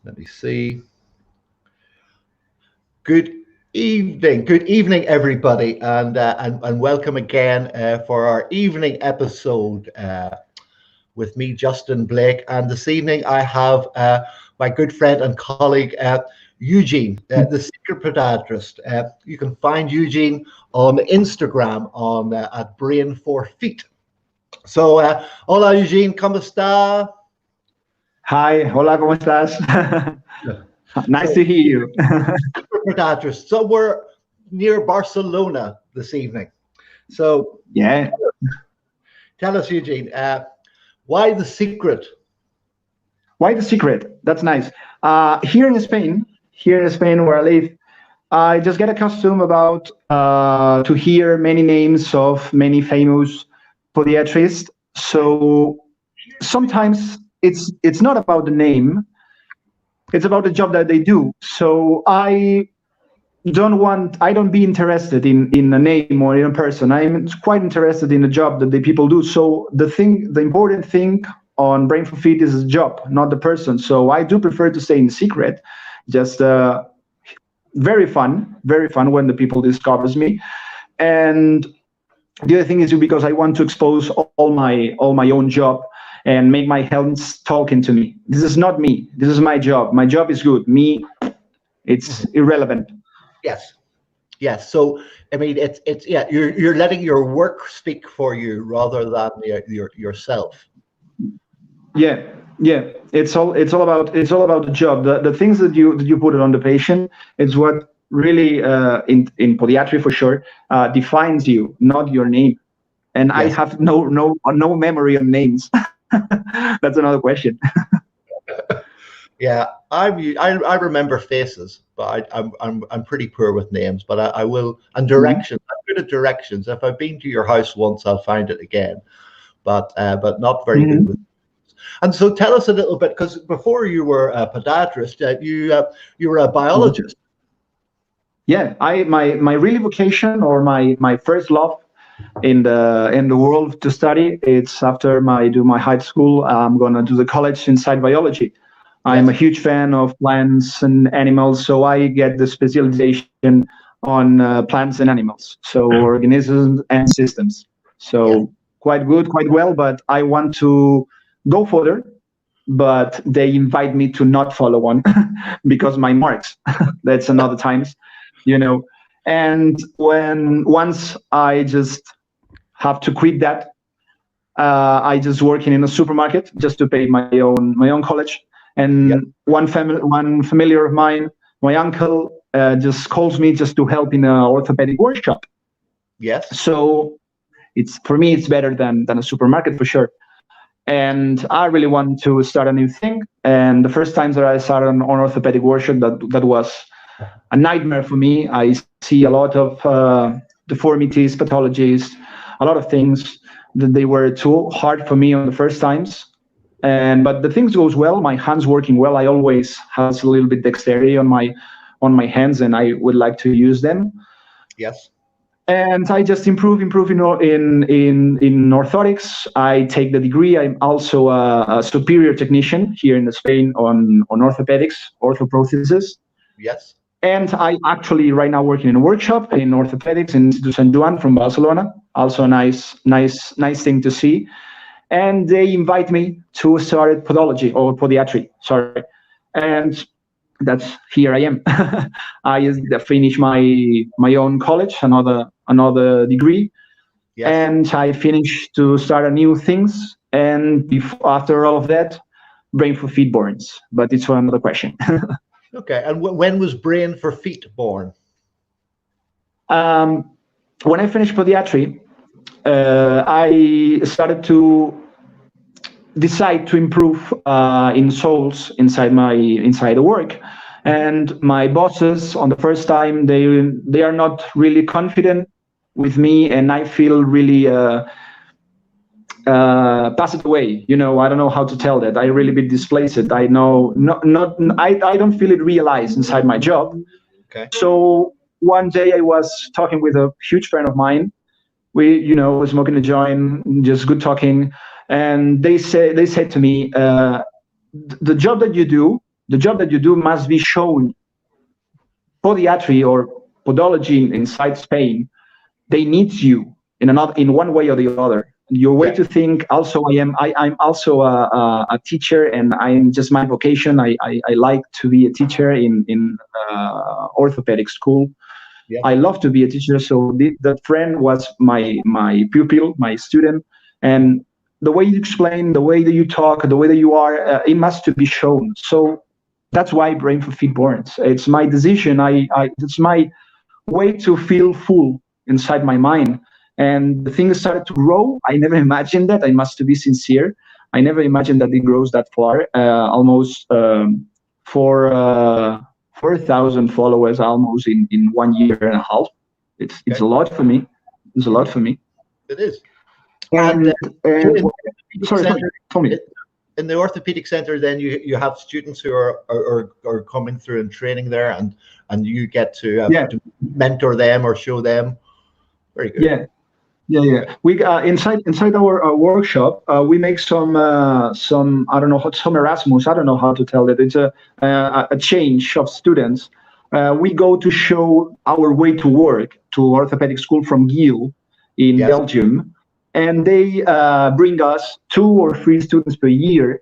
Let me see. Good evening, everybody, and welcome again for our evening episode with me, Justin Blake. And this evening, I have my good friend and colleague Eugene, the Secret Podiatrist. You can find Eugene on Instagram on at Brain for Feet. So, hola, Eugene, ¿cómo está? Hi, hola, ¿cómo estás? Nice to hear you. Podiatrist. So we're near Barcelona this evening. So yeah, tell us, Eugene, why the secret? Why the secret? That's nice. Here in Spain where I live, I just get accustomed about to hear many names of many famous podiatrists. So sometimes it's not about the name, it's about the job that they do. So I don't be interested in a name or in a person. I'm quite interested in the job that the people do. So the important thing on Brain for Feet is the job, not the person. So I do prefer to stay in secret. Just very fun when the people discovers me. And the other thing is because I want to expose all my own job and make my hands talking to me. This is not me. This is my job. My job is good. Me, it's irrelevant. Yes. So I mean, it's you're letting your work speak for you rather than yourself. Yeah. It's all about the job. The things that you put it on the patient is what really in podiatry for sure defines you, not your name. And yes. I have no memory of names. That's another question. Yeah, I remember faces, but I'm pretty poor with names. But I will, and directions. I'm good at directions. If I've been to your house once, I'll find it again. But not very good with. And so tell us a little bit, because before you were a podiatrist, you were a biologist. Yeah, my really vocation or my first love in the world to study, it's after I do my high school, I'm gonna do the college inside biology. I'm a huge fan of plants and animals, so I get the specialization on plants and animals, so organisms and systems. So quite good, quite well, but I want to go further, but they invite me to not follow on because my marks, that's another times, And once I just have to quit that, I just working in a supermarket just to pay my own college. And one familiar of mine, my uncle, just calls me just to help in an orthopedic workshop. Yes. So for me, it's better than a supermarket for sure. And I really want to start a new thing. And the first time that I started on orthopedic workshop, that was a nightmare for me. I see a lot of deformities, pathologies, a lot of things that they were too hard for me on the first times. But the things goes well. My hands working well. I always has a little bit dexterity on my hands, and I would like to use them. Yes. And I just improve in orthotics. I take the degree. I'm also a superior technician here in Spain on orthopedics, orthoprothesis. Yes. And I actually right now working in a workshop in orthopedics in Instituto San Juan from Barcelona. Also a nice thing to see. And they invite me to start podology or podiatry. Sorry, and that's here I am. I finished my own college, another degree, and I finished to start a new things. And after all of that, Brain for Feet borns. But it's for another question. Okay, and when was Brain for Feet born? When I finished podiatry, I started to decide to improve in souls inside the work, and my bosses on the first time they are not really confident with me, and I feel really passed away. I don't know how to tell that. I really been displaced. I know I don't feel it realized inside my job. Okay. So one day I was talking with a huge friend of mine. We smoking a joint, just good talking. And they said to me, the job that you do, the job that you do must be shown. Podiatry or podology inside Spain, they need you in one way or the other. Your way to think. Also, I'm also a teacher, and I'm just my vocation. I like to be a teacher in orthopedic school. Yeah. I love to be a teacher. So that friend was my pupil, my student, and the way you explain, the way that you talk, the way that you are, it must to be shown. So that's why Brain for Fit Burns. It's my decision. It's my way to feel full inside my mind. And the thing started to grow. I never imagined that. I must to be sincere. I never imagined that it grows that far. Almost for 4,000 followers, almost in 1 year and a half. It's a lot for me. It's a lot for me. It is. And sorry, tell me. In the orthopedic center, then you have students who are coming through and training there, and you get to mentor them or show them. Very good. Yeah. We inside our workshop, we make some I don't know, some Erasmus. I don't know how to tell it. It's a change of students. We go to show our way to work to orthopedic school from Giel in Belgium, and they bring us 2 or 3 students per year.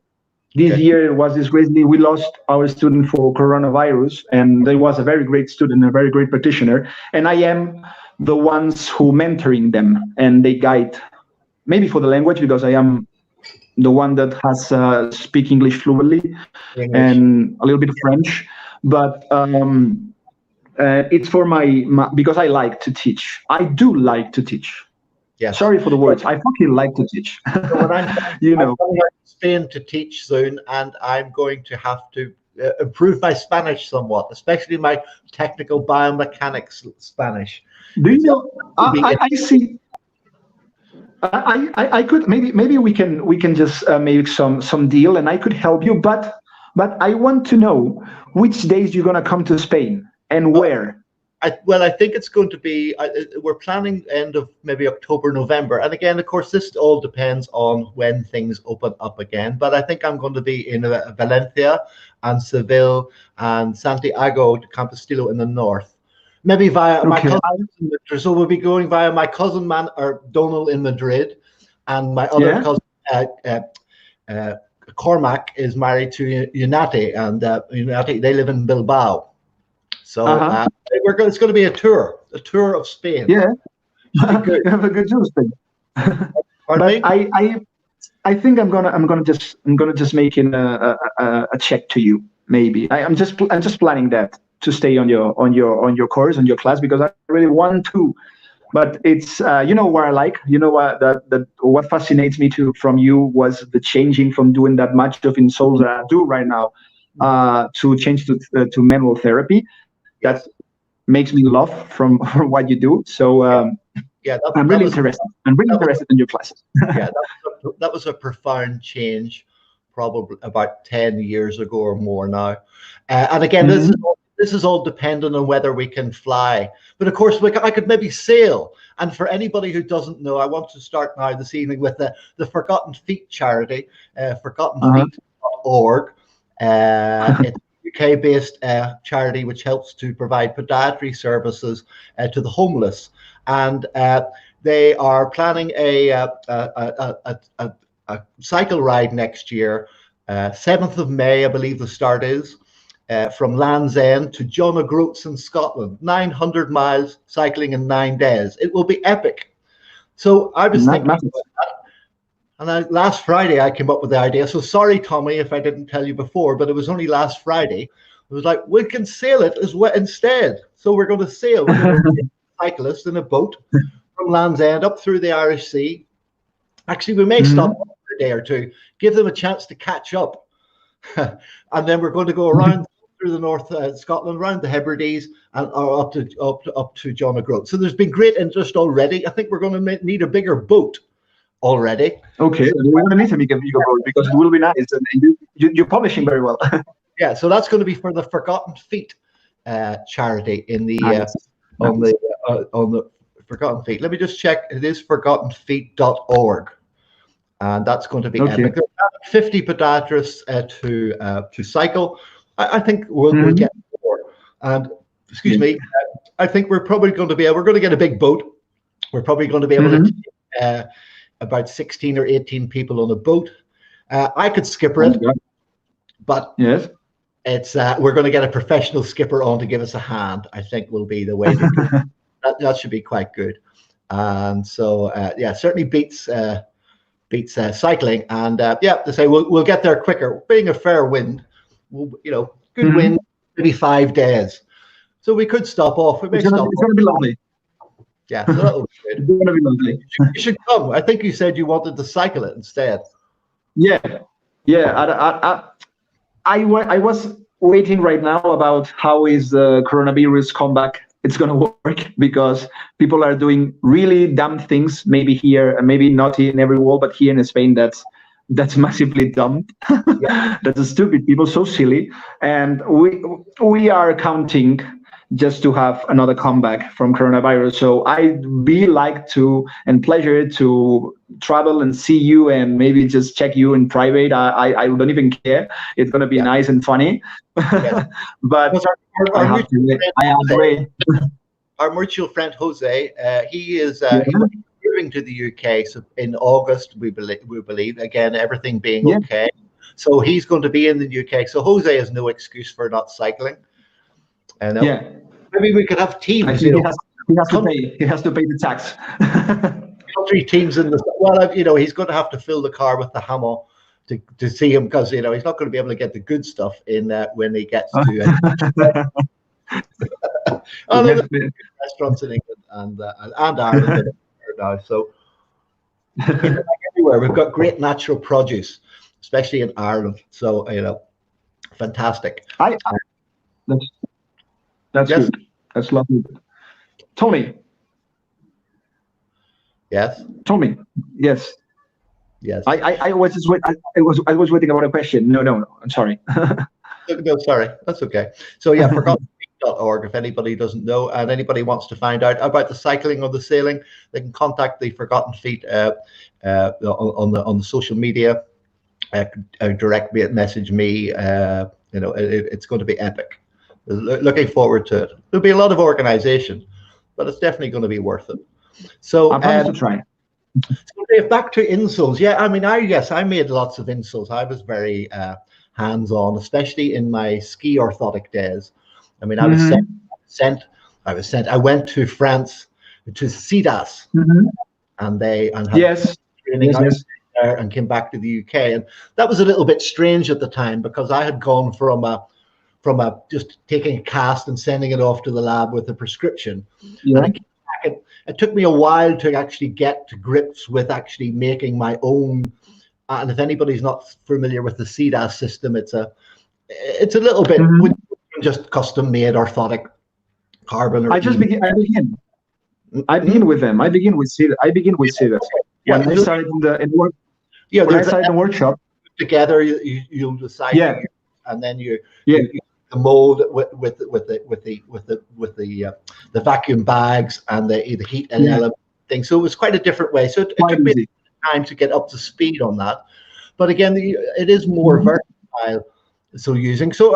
This year was disgracefully, we lost our student for coronavirus, and they was a very great student, a very great practitioner, and I am the ones who mentoring them, and they guide, maybe for the language, because I am the one that has speak English fluently and a little bit of French, but it's for my because I like to teach. I do like to teach. Yes. Sorry for the words. I fucking like to teach. So I'm coming to Spain to teach soon, and I'm going to have to improve my Spanish somewhat, especially my technical biomechanics Spanish. Do you know? I see. I could maybe we can just make some deal, and I could help you. But I want to know which days you're gonna come to Spain and where. I think it's going to be, we're planning end of maybe October, November. And again, of course, this all depends on when things open up again. But I think I'm going to be in Valencia and Seville and Santiago de Compostela in the north. Maybe via my cousin in Madrid. So we'll be going via my cousin Donald in Madrid, and my other cousin Cormac is married to Unati, and Unati, they live in Bilbao. So it's going to be a tour of Spain. Yeah, you have a good tour, Spain. But I think I'm gonna just make in a check to you. Maybe I'm just planning that to stay on your course, on your class, because I really want to. But it's you know what I like. You know what fascinates me from you was the changing from doing that much of insoles that I do right now to change to manual therapy. That makes me love from what you do. So I'm really interested. I'm really interested in your classes. That was a profound change, probably about 10 years ago or more now. And again, this is all dependent on whether we can fly. But of course, I could maybe sail. And for anybody who doesn't know, I want to start now this evening with the Forgotten Feet charity, forgottenfeet.org. It's UK-based charity which helps to provide podiatry services to the homeless, and they are planning a cycle ride next year, 7th of May, I believe the start is, from Land's End to John O'Groats in Scotland, 900 miles cycling in 9 days. It will be epic. So I was thinking about that. And last Friday, I came up with the idea. So sorry, Tommy, if I didn't tell you before, but it was only last Friday. It was like, we can sail it as well instead. So we're going to sail. We're going to take cyclists in a boat from Land's End up through the Irish Sea. Actually, we may stop for a day or two, give them a chance to catch up. And then we're going to go around through the North Scotland, around the Hebrides, and up to John O'Groats. So there's been great interest already. I think we're going to need a bigger boat already. Okay, we're going to need to make a bigger boat because it will be nice, and you're publishing very well. Yeah, so that's going to be for the Forgotten Feet charity in the on the Forgotten Feet. Let me just check. It is forgottenfeet.org, and that's going to be epic. There are 50 podiatrists to cycle I think we'll get more. And excuse me, I think we're probably going to we're going to get a big boat. We're probably going to be able to take about 16 or 18 people on a boat. I could skipper it, but yes, it's we're going to get a professional skipper on to give us a hand. I think will be the way to do it. That should be quite good. And so yeah, certainly beats cycling. And yeah, to say we'll get there quicker. Being a fair wind, good wind, maybe 5 days. So we could stop off. It's going to be lovely. Yeah, so that'll be good. It's going to be lovely. You should come. I think you said you wanted to cycle it instead. Yeah. I was waiting right now about how is the coronavirus comeback. It's going to work because people are doing really dumb things. Maybe here, maybe not in every world, but here in Spain, that's massively dumb. That's stupid. People so silly, and we are counting just to have another comeback from coronavirus. So I'd be like to and pleasure to travel and see you and maybe just check you in private. I don't even care. It's going to be nice and funny. But our mutual friend Jose, he is moving to the UK so in August, we believe, again, everything being okay. So he's going to be in the UK. So Jose has no excuse for not cycling. And maybe we could have teams. He has to pay the tax. Country teams in the he's going to have to fill the car with the hammer to see him because he's not going to be able to get the good stuff in when he gets to restaurants in England and Ireland now. So everywhere we've got great natural produce, especially in Ireland. So fantastic. That's good. That's lovely. Tony. Yes. Tony. Yes. Yes. I was just I was waiting about a question. No. I'm sorry. No, sorry. That's okay. So yeah, forgottenfeet.org. If anybody doesn't know and anybody wants to find out about the cycling or the sailing, they can contact the Forgotten Feet on the social media. Direct message me. It's going to be epic. Looking forward to it. There'll be a lot of organization, but it's definitely going to be worth it. So I'm going to try. So back to insoles. Yeah, I mean, I made lots of insoles. I was very hands-on, especially in my ski orthotic days. I mean, I was sent. I went to France to CIDAS, and had training there and came back to the UK, and that was a little bit strange at the time because I had gone from just taking a cast and sending it off to the lab with a prescription. And it took me a while to actually get to grips with actually making my own. And if anybody's not familiar with the CIDAS system, it's a little bit just custom made orthotic carbon. I begin with them. I begin with CIDAS. When I started I started the workshop together, you'll decide. And then you mold with the vacuum bags and the heat and element thing. So it was quite a different way. So it took me time to get up to speed on that. But again, it is more versatile. So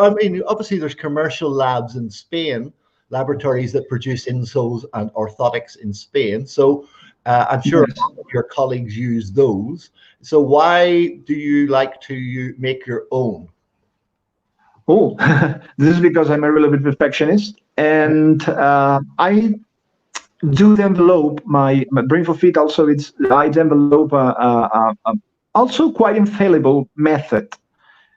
I mean, obviously there's commercial labs in Spain, laboratories that produce insoles and orthotics in Spain. So I'm sure your colleagues use those. So why do you like to make your own? Oh, this is because I'm a little bit perfectionist, and I do develop my Brain for Feet. Also, I develop also quite infallible method.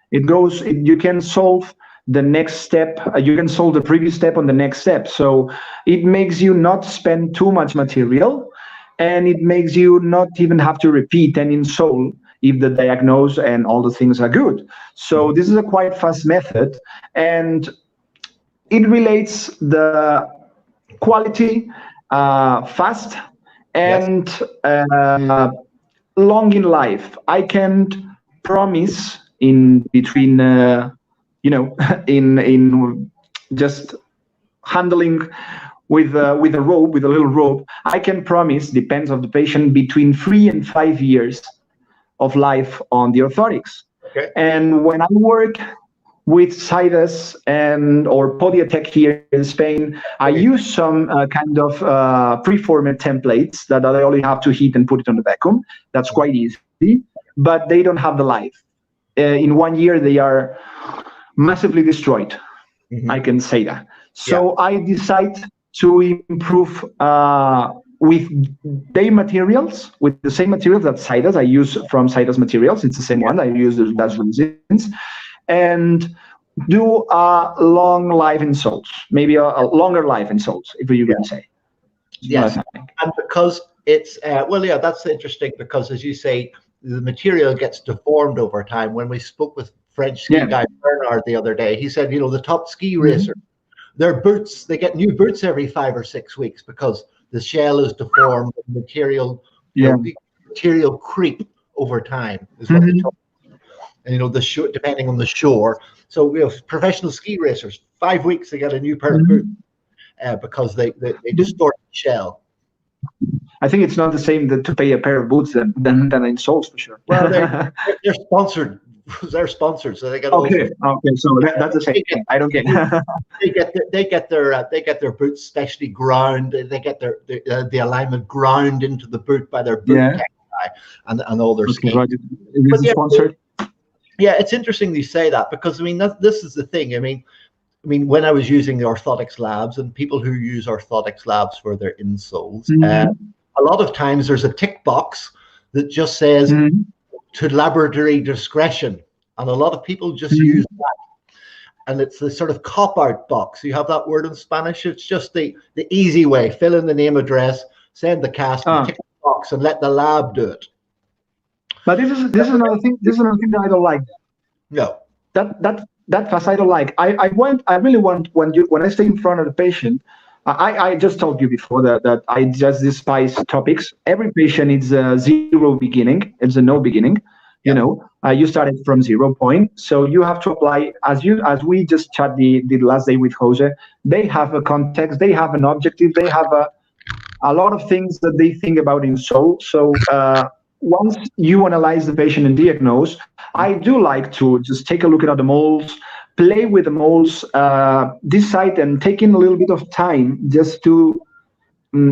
You can solve the next step. You can solve the previous step on the next step. So it makes you not spend too much material, and it makes you not even have to repeat an insole if the diagnose and all the things are good. So this is a quite fast method, and it relates the quality fast and long in life. I can't promise in between, in just handling with a rope, with a little rope. I can promise, depends on the patient, between 3 and 5 years of life on the orthotics. And when I work with Citus and or Podiatech here in Spain. I use some kind of preformed templates that I only have to heat and put it on the vacuum. That's quite easy, but they don't have the life. In 1 year, they are massively destroyed. I can say that. So I decide to improve with their materials, with the same materials that Citus. I use from Citus materials. It's the same one I use as resins, and do a long life in soles, maybe a longer life in soles, if you can say. Yes, and because it's that's interesting, because as you say, the material gets deformed over time. When we spoke with French ski guy Bernard the other day, he said, the top ski racers, their boots, they get new boots every 5 or 6 weeks because the shell is deformed, the material, the material creep over time is what they talk about. And the depending on the shore. So professional ski racers, 5 weeks they get a new pair of boots because they distort the shell. I think it's not the same to pay a pair of boots than in soles for sure. Well, they're sponsored. They're sponsored, so they get okay. So that's the same thing. I don't get. they get their boots specially ground. They get the alignment ground into the boot by their boot tech guy and all their ski. Right. Is it sponsored? Yeah, it's interesting you say that, because this is the thing. I mean, when I was using the orthotics labs and people who use orthotics labs for their insoles, a lot of times there's a tick box that just says to laboratory discretion, and a lot of people just use that, and it's the sort of cop-out box. You have that word in Spanish. It's just the easy way: fill in the name, address, send the cast, tick the box, and let the lab do it. But this is another thing. This is another thing that I don't like. No, that fast I don't like. I really want, when I stay in front of the patient. I just told you before that I just despise topics. Every patient is a zero beginning. It's a no beginning. You started from 0 point, so you have to apply as we just chat the last day with Jose. They have a context, they have an objective, they have a lot of things that they think about in soul. So once you analyze the patient and diagnose, I do like to just take a look at the molds, play with the molds, decide, and take in a little bit of time just to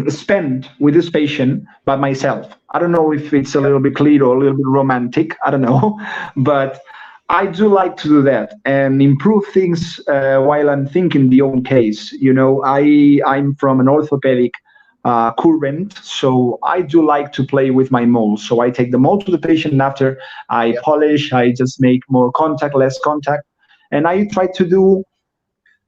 spend with this patient by myself. I don't know if it's a little bit clear or a little bit romantic, I don't know, but I do like to do that and improve things while I'm thinking the own case. I'm from an orthopedic current, so I do like to play with my molds. So I take the mold to the patient, and after I polish, I just make more contact, less contact, and I try to do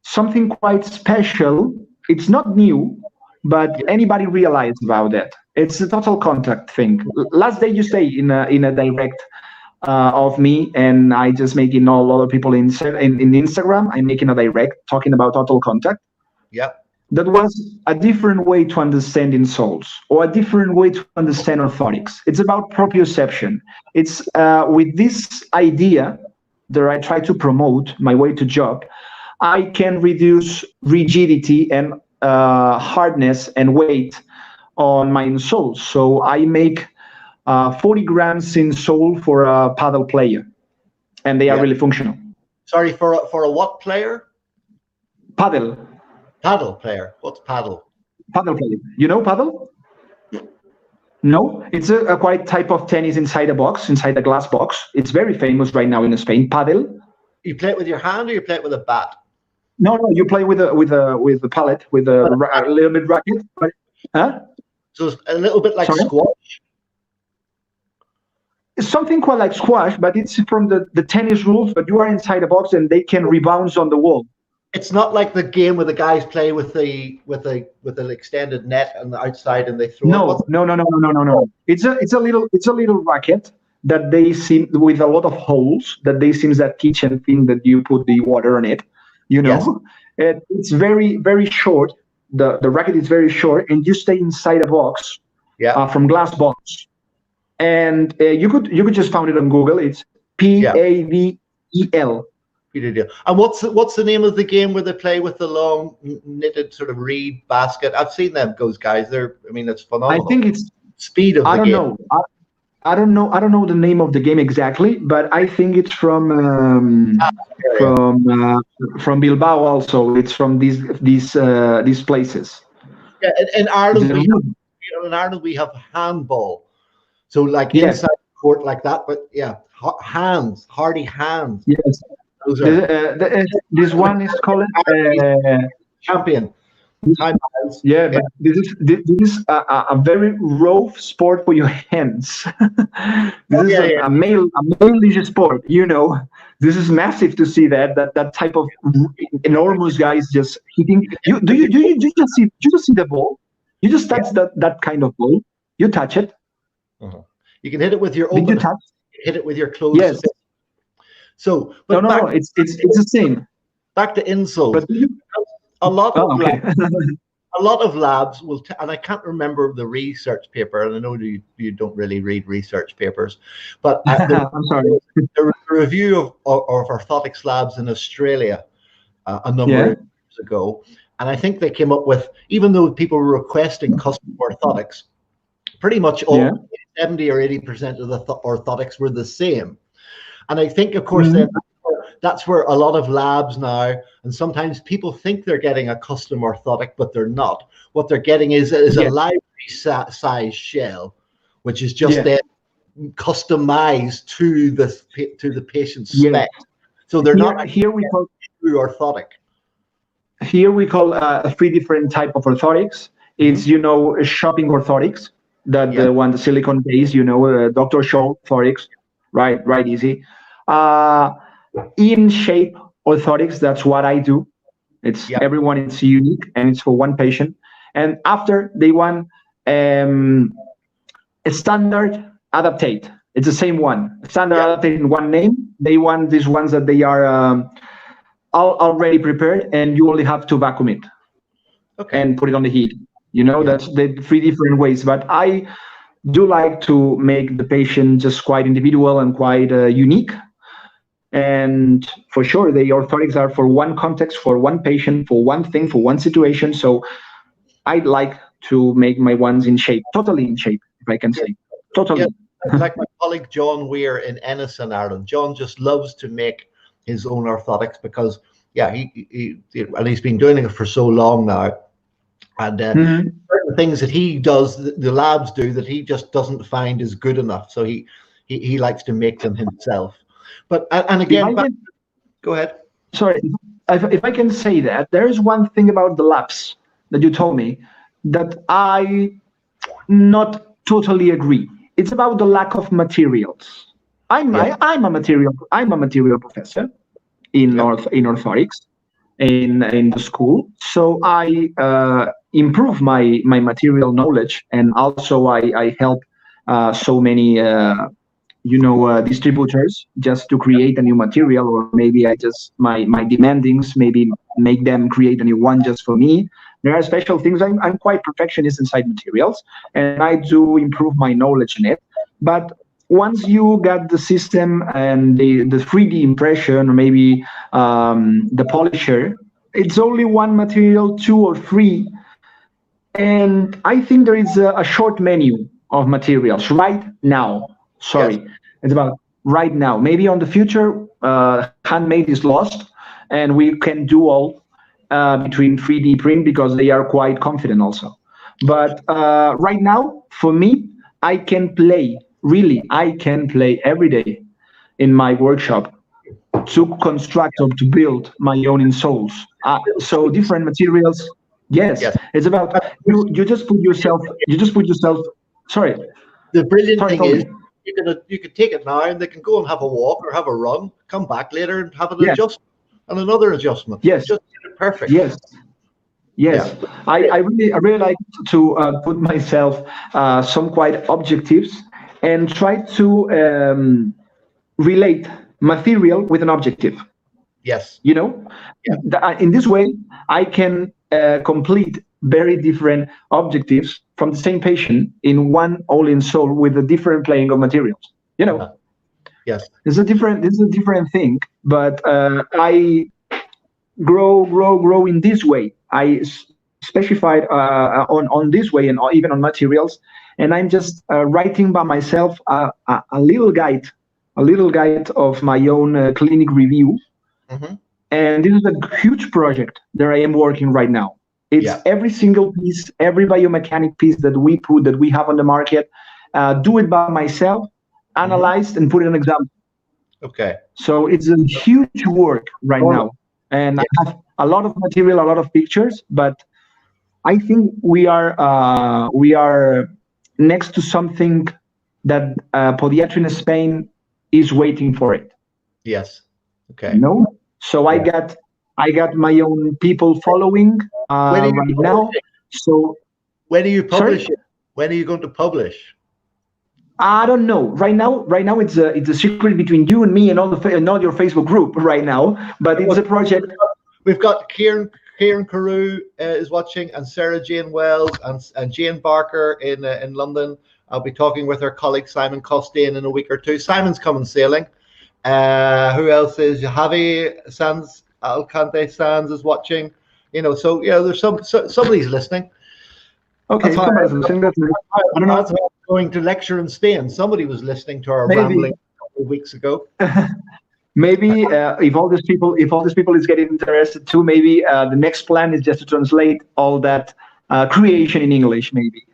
something quite special. It's not new, but anybody realized about that. It's a total contact thing. Last day you stay in a direct of me, and I just making all other people in Instagram. I'm making a direct talking about total contact. Yep. That was a different way to understand insoles, or a different way to understand orthotics. It's about proprioception. It's with this idea that I try to promote my way to job, I can reduce rigidity and hardness and weight on my insoles. So I make 40 grams insole for a paddle player, and they are really functional. Sorry, for a what player? Paddle. Paddle player. What's paddle? Paddle player. You know paddle? No, it's a quite type of tennis inside a box, inside a glass box. It's very famous right now in Spain. Paddle. You play it with your hand, or you play it with a bat? No, you play with a pallet, with a little bit racket. So it's a little bit like squash. It's something quite like squash, but it's from the tennis rules. But you are inside a box, and they can rebound on the wall. It's not like the game where the guys play with the extended net on the outside and they throw. No. It's a little racket that they seem with a lot of holes. That they seems that kitchen thing that you put the water on it. It's very, very short. The racket is very short, and you stay inside a box. From glass box, and you could just find it on Google. It's PAVEL. And what's the name of the game where they play with the long knitted sort of reed basket? I've seen them, those guys. It's phenomenal. I think it's speed of the game. I don't know the name of the game exactly, but I think it's from area. from Bilbao also. It's from these places. Yeah, in It's Ireland a we real- have handball. So like yes, inside the court like that, but yeah, hands, hardy hands. yes. Those are This one is called. champion. Time miles. Yeah, Yeah, but this is a very rough sport for your hands. This oh, is yeah, yeah. a male leisure sport. This is massive to see that type of enormous guys just hitting. You just see the ball. You just touch that kind of ball. You touch it. Uh-huh. You can hit it with your Did you open hand, touch? hit it with your closed Yes. fist. So, No, but no, no. It's the same. back to insoles. But do you? A lot Oh, of okay. a lot of labs will, and I can't remember the research paper, and I know you don't really read research papers, but I'm sorry. there was a review of orthotics labs in Australia a number Yeah. of years ago, and I think they came up with, even though people were requesting custom orthotics, pretty much all Yeah. 70 or 80% of the orthotics were the same. And I think, of course, Mhm. then that's where a lot of labs now, and sometimes people think they're getting a custom orthotic, but they're not. What they're getting is a Yeah. library size shell, which is just Yeah. then customized to the patient's Yeah. spec. So they're not Here we call true orthotic. three different type of orthotics. It's shopping orthotics, that Yeah. the one, the silicone base, Dr. Scholl orthotics, right easy. In shape orthotics, that's what I do. It's Yeah. everyone, it's unique and it's for one patient. And after they want a standard adaptate, it's the same one. Standard Yeah. adaptate in one name. They want these ones that they are already prepared, and you only have to vacuum it Okay. and put it on the heat. Yeah. That's the three different ways. But I do like to make the patient just quite individual and quite unique. And for sure, the orthotics are for one context, for one patient, for one thing, for one situation. So I like to make my ones in shape, totally in shape, if I can say. Totally. Yeah. Like my colleague John Weir in Ennis in Ireland. John just loves to make his own orthotics because, yeah, and he's been doing it for so long now. And certain things that he does, the labs do, that he just doesn't find is good enough. So he likes to make them himself. But and again, go ahead. Sorry, if I can say that, there is one thing about the labs that you told me that I not totally agree. It's about the lack of materials. I'm a material professor in orthotics in the school, so I improve my material knowledge, and also I help so many distributors just to create a new material, or maybe I just my demandings maybe make them create a new one just for me. There are special things. I'm quite perfectionist inside materials, and I do improve my knowledge in it. But once you got the system and the 3D impression, or maybe the polisher, it's only one material, two or three, and I think there is a short menu of materials right now. Sorry, Yes. it's about right now. Maybe on the future, handmade is lost, and we can do all between 3D print because they are quite confident also. But right now, for me, I can play every day in my workshop to construct or to build my own insoles. So different materials. Yes, it's about you just put yourself. Sorry. The brilliant thing Tell is, me. you could take it now, and they can go and have a walk or have a run, come back later and have an adjustment and another adjustment. Yes. Just get it perfect. Yes. Yes, I really like to put myself some quite objectives and try to relate material with an objective. Yes. In this way, I can complete very different objectives from the same patient in one all-in-soul with a different playing of materials. Yes. This is a different thing, but I grow in this way. I specified on this way, and even on materials, and I'm just writing by myself a little guide of my own clinic review Mm-hmm. And this is a huge project that I am working right now. It's every single piece, every biomechanic piece that we have on the market, do it by myself, analyzed and put in an example. Okay. So it's a huge work right now. And I have a lot of material, a lot of pictures, but I think we are next to something that podiatry in Spain is waiting for it. Yes. Okay. No. So I got my own people following right now. So when are you publishing? When are you going to publish? I don't know. Right now it's a secret between you and me and all your Facebook group right now. But it's a project. We've got Kieran Carew is watching, and Sarah Jane Wells and Jane Barker in London. I'll be talking with our colleague Simon Costain in a week or two. Simon's coming sailing. Who else is Javi Sanz? Alcante Sanz is watching. So there's somebody's listening. Okay, I don't know. That's going to lecture in Spain. Somebody was listening to our rambling a couple of weeks ago. Maybe if all these people is getting interested too, maybe the next plan is just to translate all that creation in English, maybe.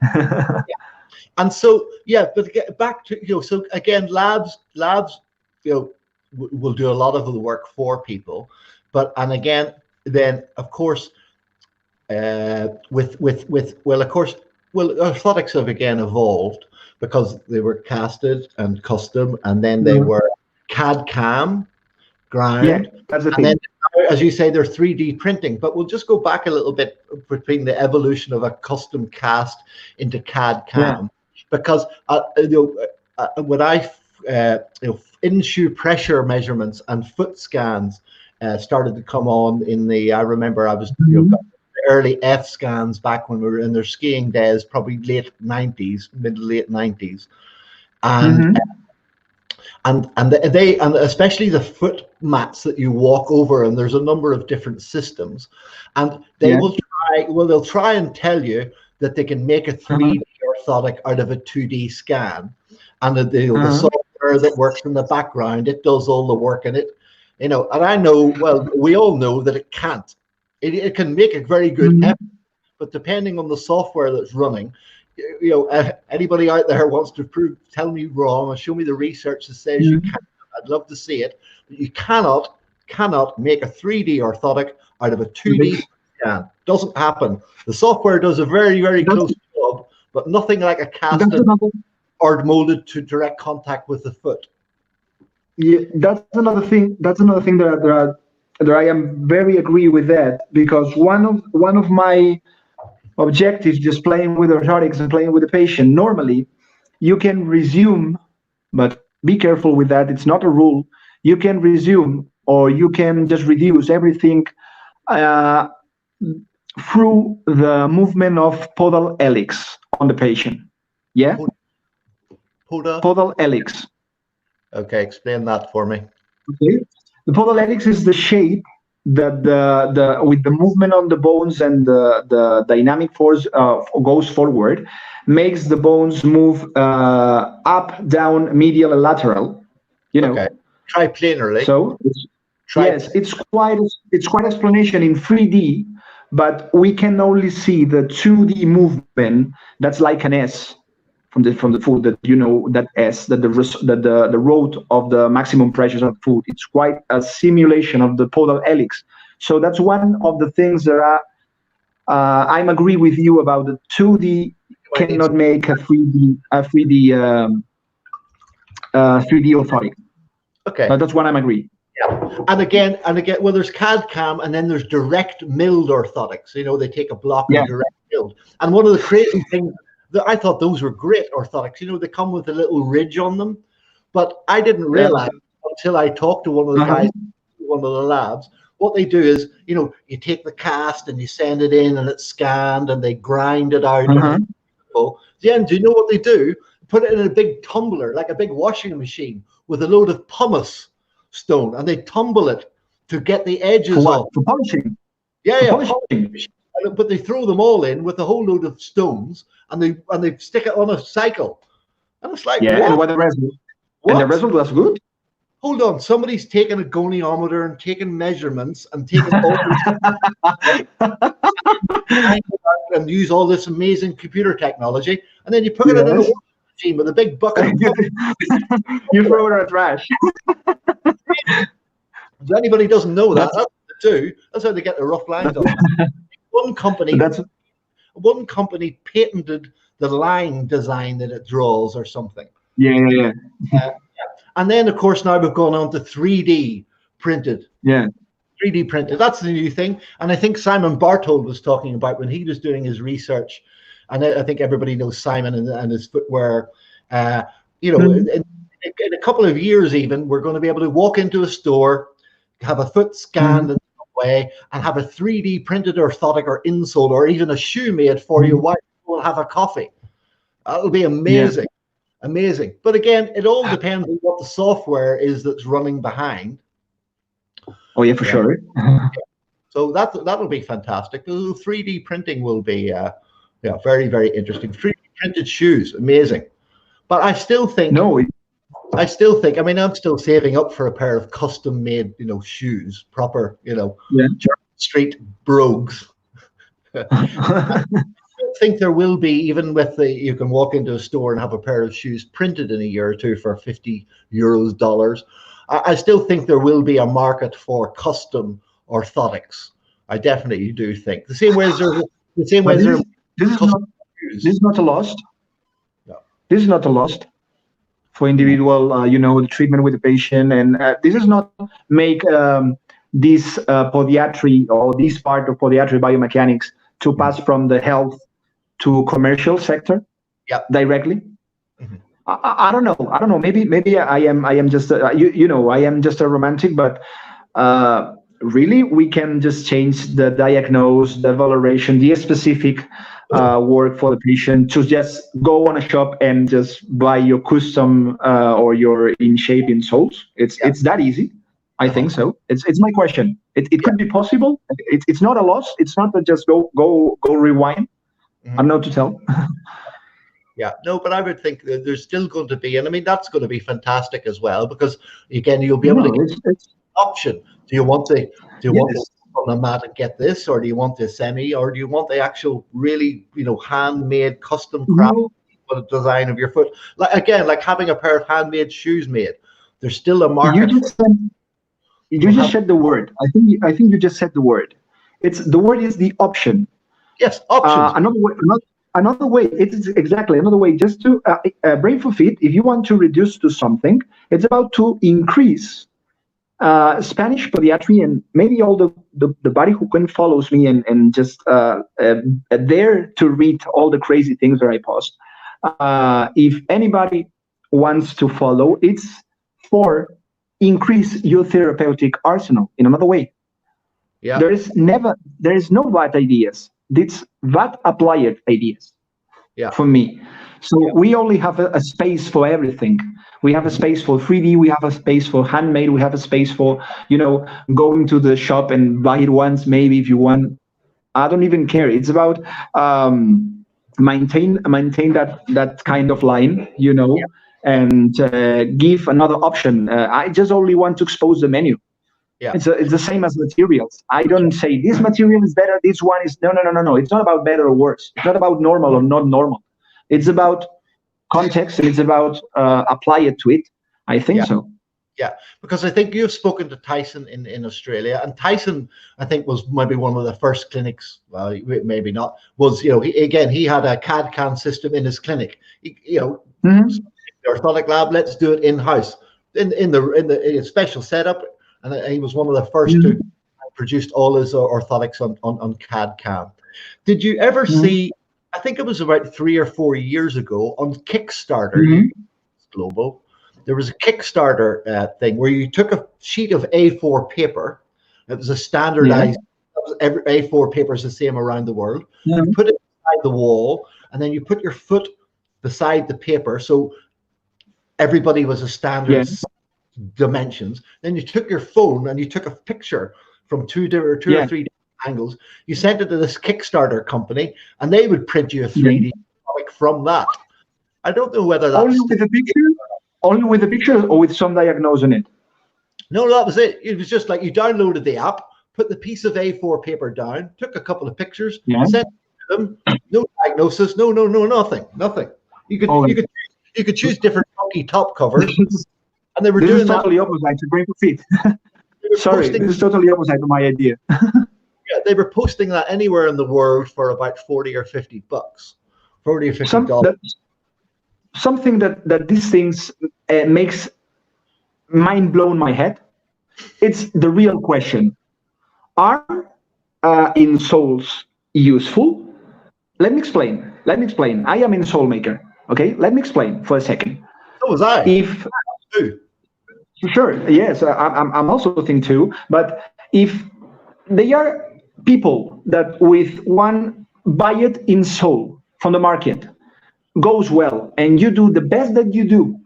And so but get back to so again, labs will do a lot of the work for people, and again, then of course, orthotics have again evolved because they were casted and custom, and then they were cad-cam ground. Yeah, that's the thing. Then, as you say, they're 3D printing. But we'll just go back a little bit between the evolution of a custom cast into cad-cam, because when I in-shoe pressure measurements and foot scans started to come on I remember I was early F scans back when we were in their skiing days, probably mid to late 90s, and especially the foot mats that you walk over, and there's a number of different systems, and they'll try and tell you that they can make a 3D orthotic out of a 2D scan, and the software that works in the background, it does all the work in it, and I know, well, we all know that it can't. It can make a very good effort, but depending on the software that's running, anybody out there wants to tell me wrong or show me the research that says you can. I'd love to see it, but you cannot make a 3D orthotic out of a 2D scan. Doesn't happen. The software does a very, very close job, but nothing like a casted or molded to direct contact with the foot. Yeah, that's another thing. That I am very agree with that, because one of my objectives, just playing with orthotics and playing with the patient, normally you can resume, but be careful with that. It's not a rule. You can resume, or you can just reduce everything through the movement of podal helix on the patient. Yeah? Podal helix. Okay, explain that for me. Okay. The podiatrist is the shape that the with the movement on the bones and the dynamic force goes forward, makes the bones move up, down, medial, and lateral. Okay. Triplanarly. So yes, it's quite explanation in 3D, but we can only see the 2D movement. That's like an S. From the foot, that that S, that the road of the maximum pressures of the foot. It's quite a simulation of the podal helix. So that's one of the things that I'm agree with you about. The 2D cannot make a 3D orthotic. Okay, that's what I'm agree. Yeah, and again, well, there's cad-cam, and then there's direct milled orthotics. They take a block and direct milled. And one of the crazy things, I thought those were great orthotics. They come with a little ridge on them, but I didn't realize until I talked to one of the guys, one of the labs. What they do is, you take the cast and you send it in, and it's scanned, and they grind it out. Then, do you know what they do? Put it in a big tumbler, like a big washing machine, with a load of pumice stone, and they tumble it to get the edges off. For polishing. Polishing. But they throw them all in with a whole load of stones, and they stick it on a cycle, and it's like, and the result was good. hold on, somebody's taken a goniometer and taken measurements and taken all this and use all this amazing computer technology, and then you put it in a washing machine with a big bucket of you throw it in the trash. If anybody doesn't know that, that's what they do. That's how they get the rough lines off. One company patented the line design that it draws or something. Yeah. And then, of course, now we've gone on to 3D printed. Yeah. 3D printed. That's the new thing. And I think Simon Bartold was talking about when he was doing his research. And I think everybody knows Simon and his footwear. You know, in a couple of years, even, we're going to be able to walk into a store, have a foot scanned in some way, and have a 3D printed orthotic or insole or even a shoe made for you while you have a coffee. That'll be amazing. Amazing. But again, it all depends on what the software is that's running behind. Oh yeah, for sure. So that'll be fantastic. 3D printing will be very, very interesting. 3D printed shoes, amazing. But I still think I mean, I'm still saving up for a pair of custom made, shoes, proper, German street brogues. I think there will be, even with you can walk into a store and have a pair of shoes printed in a year or two for €50, dollars. I still think there will be a market for custom orthotics. I definitely do think the same way as this is not a loss. No. This is not a loss for individual, the treatment with the patient, and this is not make this podiatry or this part of podiatry biomechanics to pass from the health to commercial sector directly. I don't know. Maybe I am just I am just a romantic, but really we can just change the diagnose, the valoration, the specific work for the patient to just go on a shop and just buy your custom or your in shape insoles. It's that easy. I think so. It's my question. It could be possible. It's not a loss. It's not that just go rewind. I don't know to tell. Yeah, no, but I would think that there's still going to be, and I mean, that's going to be fantastic as well, because again, you'll be able to get an option. Do you want to on the mat and get this, or do you want the semi, or do you want the actual really, handmade custom craft for the design of your foot? Like having a pair of handmade shoes made. There's still a market. You just said the word. I think you just said the word. The word is the option. Yes, options. Another way, it's exactly another way, just to brain for fit. If you want to reduce to something, it's about to increase Spanish podiatry, and maybe all the body who can follows me and just there to read all the crazy things that I post. If anybody wants to follow, it's for increase your therapeutic arsenal in another way. Yeah. There is no bad ideas. It's that applied ideas for me. So we only have a space for everything. We have a space for 3D. We have a space for handmade. We have a space for, going to the shop and buy it once, maybe if you want. I don't even care. It's about maintain that kind of line, and give another option. I just only want to expose the menu. Yeah. It's the same as materials. I don't say this material is better, this one is no. It's not about better or worse. It's not about normal or not normal. It's about context, and it's about apply it to it. I think so. Yeah, because I think you've spoken to Tyson in Australia, and Tyson, I think, was maybe one of the first clinics. Well, maybe not. Was he had a cad-cam system in his clinic. The orthotic lab. Let's do it in house in the special setup. And he was one of the first to produce all his orthotics on cad-cam. Did you ever see, I think it was about 3 or 4 years ago, on Kickstarter, Global, there was a Kickstarter thing where you took a sheet of A4 paper. It was a standardized, every A4 paper is the same around the world. You put it beside the wall, and then you put your foot beside the paper, so everybody was a standard dimensions. Then you took your phone and you took a picture from two or three different angles. You sent it to this Kickstarter company, and they would print you a 3D comic from that. I don't know whether that's only with the picture or with some diagnose on it. No, that was it. It was just like you downloaded the app, put the piece of A4 paper down, took a couple of pictures, Yeah. sent it to them. No diagnosis, no, nothing. You could choose different funky top covers, and they were This doing is that. totally opposite to Brain for Fit. They were Sorry, posting, this is totally opposite to my idea. yeah, they were posting that anywhere in the world for about 40 or 50 bucks, 40 or 50 dollars. Something that these things makes mind blown my head. It's the real question: are insoles useful? Let me explain. I am an insole maker. Okay, let me explain for a second. So was I. If sure, yes, I'm also thinking too. But if they are people that with one buy it insole from the market goes well, and you do the best that you do,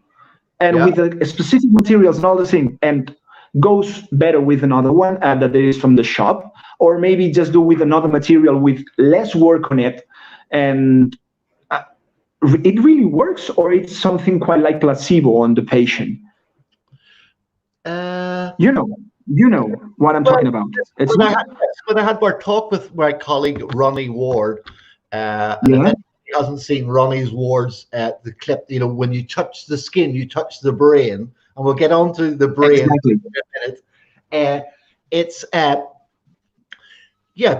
and with a specific materials and all the thing, and goes better with another one that is from the shop, or maybe just do with another material with less work on it, and it really works, or it's something quite like placebo on the patient. You know what I'm talking about. It's when I had our talk with my colleague Ronnie Ward, and he hasn't seen Ronnie's Ward's the clip. You know, when you touch the skin, you touch the brain, and we'll get on to the brain in a minute. It's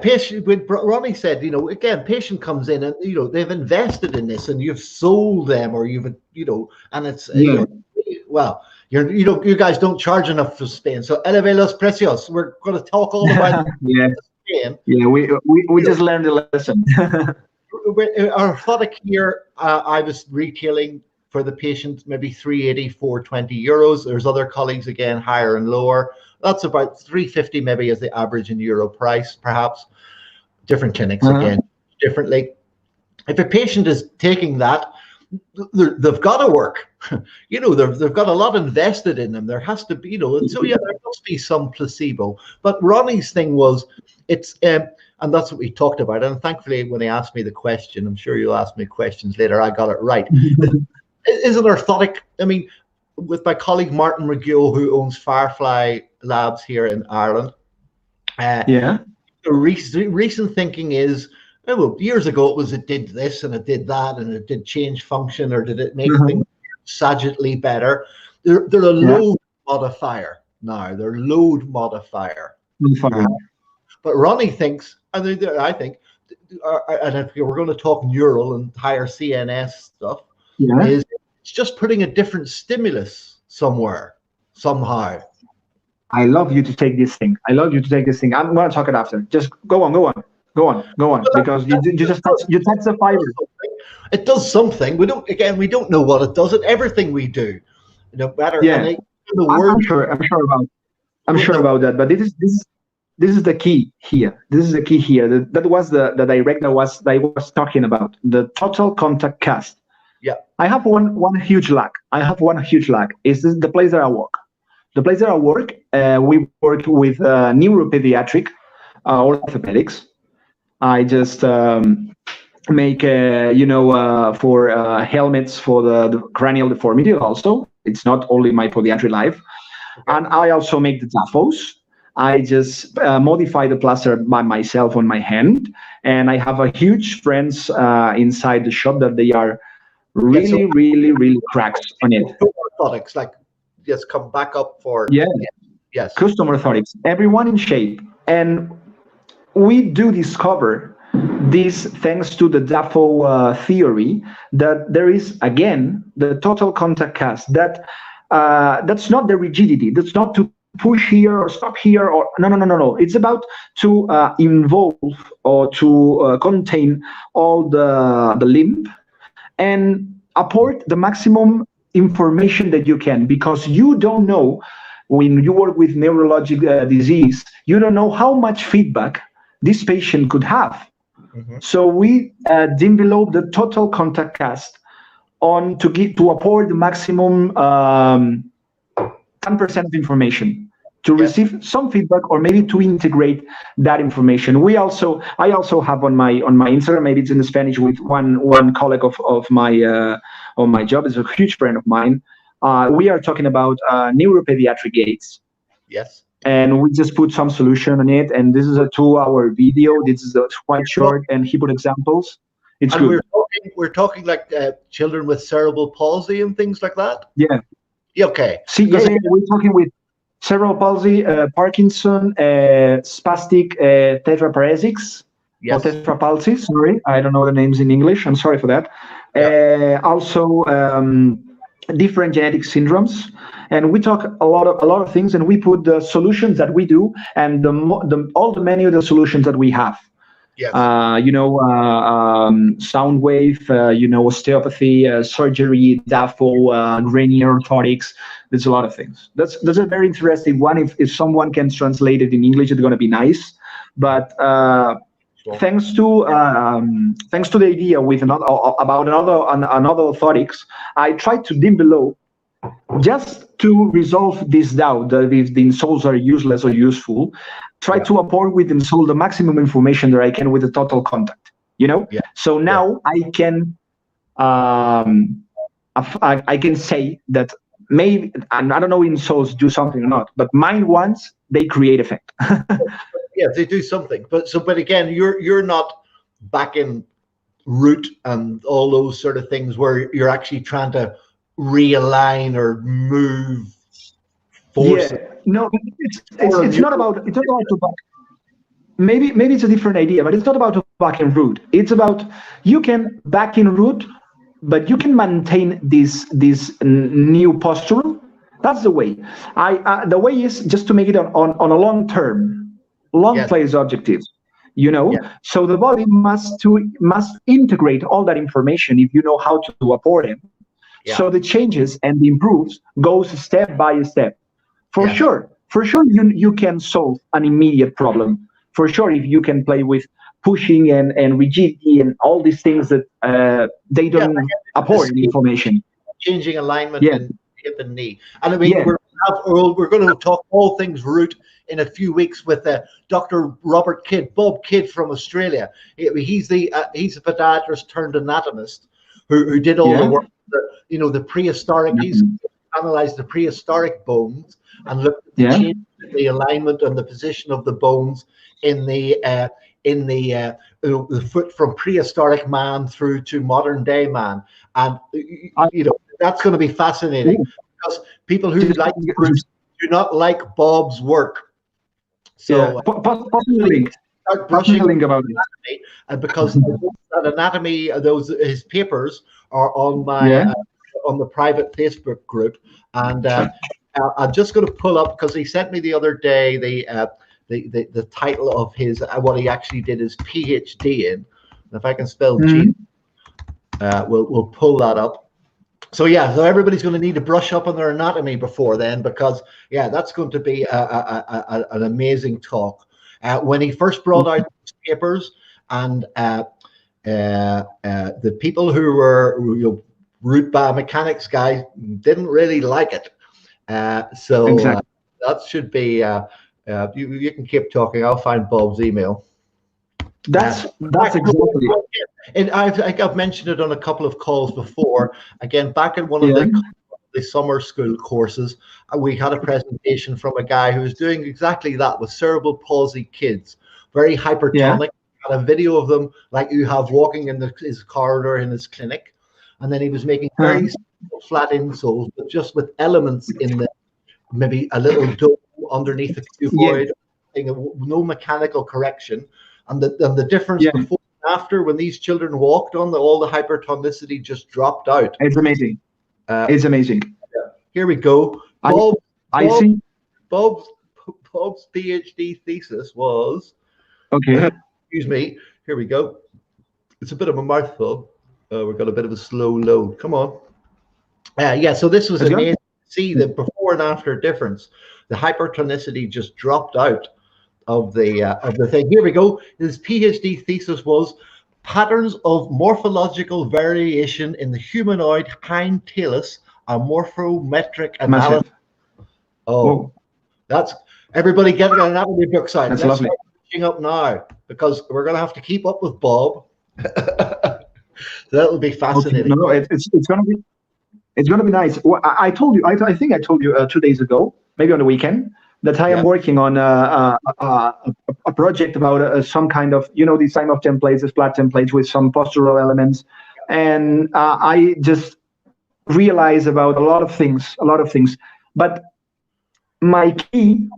patient. When Ronnie said, you know, again, patient comes in and you know they've invested in this, and you've sold them, or you've and it's you know, well. You guys don't charge enough for Spain, so eleve los precios. We're going to talk all about Spain. Yeah, we just learned the lesson. Our orthotic here, I was retailing for the patient maybe 380, 420 euros. There's other colleagues again higher and lower. That's about 350 maybe as the average in euro price, perhaps. Different clinics again differently. If a patient is taking that, they've got to work. You know, they've got a lot invested in them. There has to be, you know, and so there must be some placebo. But Ronnie's thing was, it's and that's what we talked about. And thankfully, when he asked me the question, I'm sure you'll ask me questions later, I got it right. Is an orthotic? I mean, with my colleague Martin McGill, who owns Firefly Labs here in Ireland. The recent thinking is, oh, well, years ago it was it did this and it did that and it did change function, or did it make things sagittally better? They're a load modifier now. They're load modifier. But Ronnie thinks, and I think, and if we're going to talk neural and higher CNS stuff, is it's just putting a different stimulus somewhere, somehow. I love you to take this thing. I'm going to talk it after. Just go on, because you just touch the fiber. It does something. We don't know what it does. At everything we do, no matter. I'm sure about that. But this is the key here. That was the direct I was talking about. The total contact cast. Yeah. I have one huge lack. Is this the place that I work? We work with neuropediatric orthopedics. I just make, for helmets for the cranial deformity also. It's not only my podiatry life. And I also make the DAFOs. I just modify the plaster by myself on my hand. And I have a huge friends inside the shop that they are really cracks on it. Orthotics, like, just come back up for... Yes. Custom orthotics. Everyone in shape. And we do discover this thanks to the DAFO theory that there is, again, the total contact cast. That's not the rigidity. That's not to push here or stop here, or no. It's about to involve or to contain all the limb and apport the maximum information that you can, because you don't know, when you work with neurologic disease, you don't know how much feedback this patient could have. So we develop the total contact cast on to apport the maximum 10% of information, to receive some feedback, or maybe to integrate that information. I also have on my Instagram, maybe it's in Spanish, with one colleague of my job, is a huge friend of mine. We are talking about neuropediatric aids, Yes. And we just put some solution on it. And this is a 2-hour video. This is quite short, and he put examples. It's and good. We're talking like children with cerebral palsy and things like that. Yeah. Okay. See, we're talking with cerebral palsy, Parkinson, spastic tetraplegics, or tetrapalsy. Sorry, I don't know the names in English. I'm sorry for that. Also, different genetic syndromes, and we talk a lot of things, and we put the solutions that we do and all the many of the solutions that we have. Yes. Sound wave, osteopathy, surgery, DAFO, Grenier orthotics. There's a lot of things. That's a very interesting one. If someone can translate it in English, it's going to be nice. But thanks to the idea with another orthotics, I tried to dim below just to resolve this doubt that if the insoles are useless or useful. Try to apport with insole the maximum information that I can with the total contact. So now I can I can say that maybe, and I don't know if insoles do something or not, but mine ones, they create effect. Yeah, they do something. But again, you're not back in root and all those sort of things where you're actually trying to realign or move force. Yeah, no, it's not about to back. Maybe it's a different idea, but it's not about to back in root. It's about you can back in root, but you can maintain this new posture. That's the way. The way is just to make it on a long term, phase objective. So the body must integrate all that information if you know how to apport it. Yeah. So the changes and the improves goes step by step. For sure, you can solve an immediate problem. For sure, if you can play with pushing and rigidity and all these things that they don't apport information. Changing alignment in hip and knee. And I mean, we're going to talk all things root in a few weeks with Dr. Robert Kidd, Bob Kidd from Australia. He's a podiatrist turned anatomist who did all the work. The prehistoric. He's analyzed the prehistoric bones and looked at the change in the alignment and the position of the bones in the foot from prehistoric man through to modern day man, and that's going to be fascinating because people who like groups do not like Bob's work. So start brushing about it, and because that anatomy, his papers are on my on the private Facebook group, and I'm just going to pull up because he sent me the other day the title of his what he actually did his PhD in. And if I can spell G, we'll pull that up. So so everybody's going to need to brush up on their anatomy before then, because that's going to be an amazing talk. When he first brought out his papers, and the people who were root biomechanics guys didn't really like it. That should be. You can keep talking. I'll find Bob's email. That's exactly. And I've mentioned it on a couple of calls before. Again, back in one of the summer school courses, we had a presentation from a guy who was doing exactly that with cerebral palsy kids, very hypertonic. Had a video of them like you have walking in his corridor in his clinic, and then he was making very flat insoles, but just with elements in the maybe a little dome underneath the cuboid, no mechanical correction, and the difference before and after when these children walked on all the hypertonicity just dropped out. It's amazing. It's amazing. Here we go. Bob's PhD thesis was excuse me. Here we go. It's a bit of a mouthful. We've got a bit of a slow load. Come on. So this was amazing. See the before and after difference. The hypertonicity just dropped out of the thing. Here we go. His PhD thesis was patterns of morphological variation in the humanoid hind talus are morphometric analysis. That's everybody getting an anatomy book side. That's lovely. Up now because we're going to have to keep up with Bob. That'll be fascinating. No, it's going to be nice. Well, I told you. I think I told you 2 days ago, maybe on the weekend, that I am working on a project about some kind of, design of templates, flat templates with some postural elements. And I just realize about a lot of things. But my key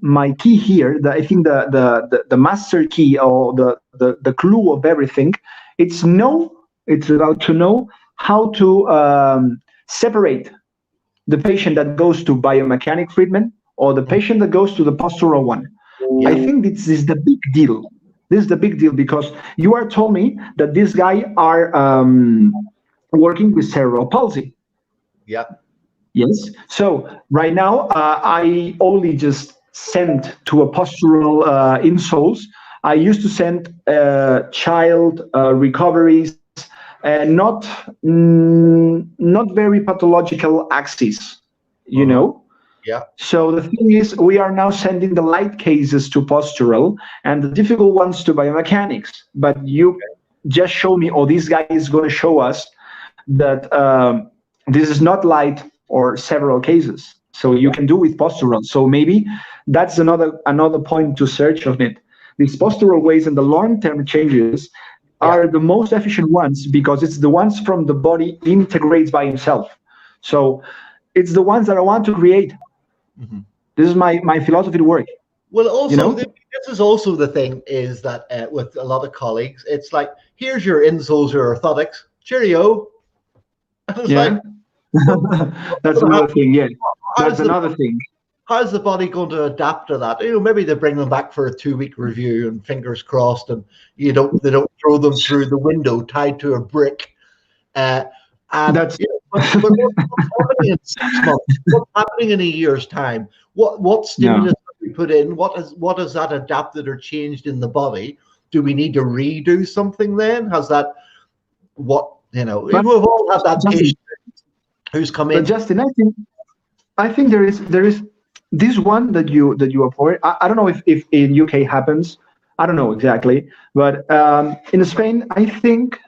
here, I think the master key, or the clue of everything, it's about to know how to separate the patient that goes to biomechanic treatment or the patient that goes to the postural one. I think this is the big deal. This is the big deal, because you are told me that this guy are working with cerebral palsy. Yeah. Yes. So right now, I only just sent to a postural insoles. I used to send child recoveries, not very pathological axes, Yeah. So the thing is, we are now sending the light cases to postural and the difficult ones to biomechanics. But you just show me, or this guy is going to show us that this is not light or several cases. So you can do with postural. So maybe that's another point to search on it. These postural ways and the long-term changes are the most efficient ones, because it's the ones from the body integrates by himself. So it's the ones that I want to create. Mm-hmm. This is my philosophy to work. Well, also, this is also the thing, is that with a lot of colleagues, it's like, here's your insoles or orthotics, cheerio. Yeah. That's another thing. Yeah, that's another thing. How's the body going to adapt to that? Maybe they bring them back for a 2-week review, and fingers crossed, and they don't throw them through the window tied to a brick. And that's but what's happening in 6 months? What's happening in a year's time? What stimulus have we put in? What has that adapted or changed in the body? Do we need to redo something then? Has that we've all had that patient who's come in. But Justin, I think there is this one that you avoid. I don't know if in UK happens. I don't know exactly, but in Spain, I think.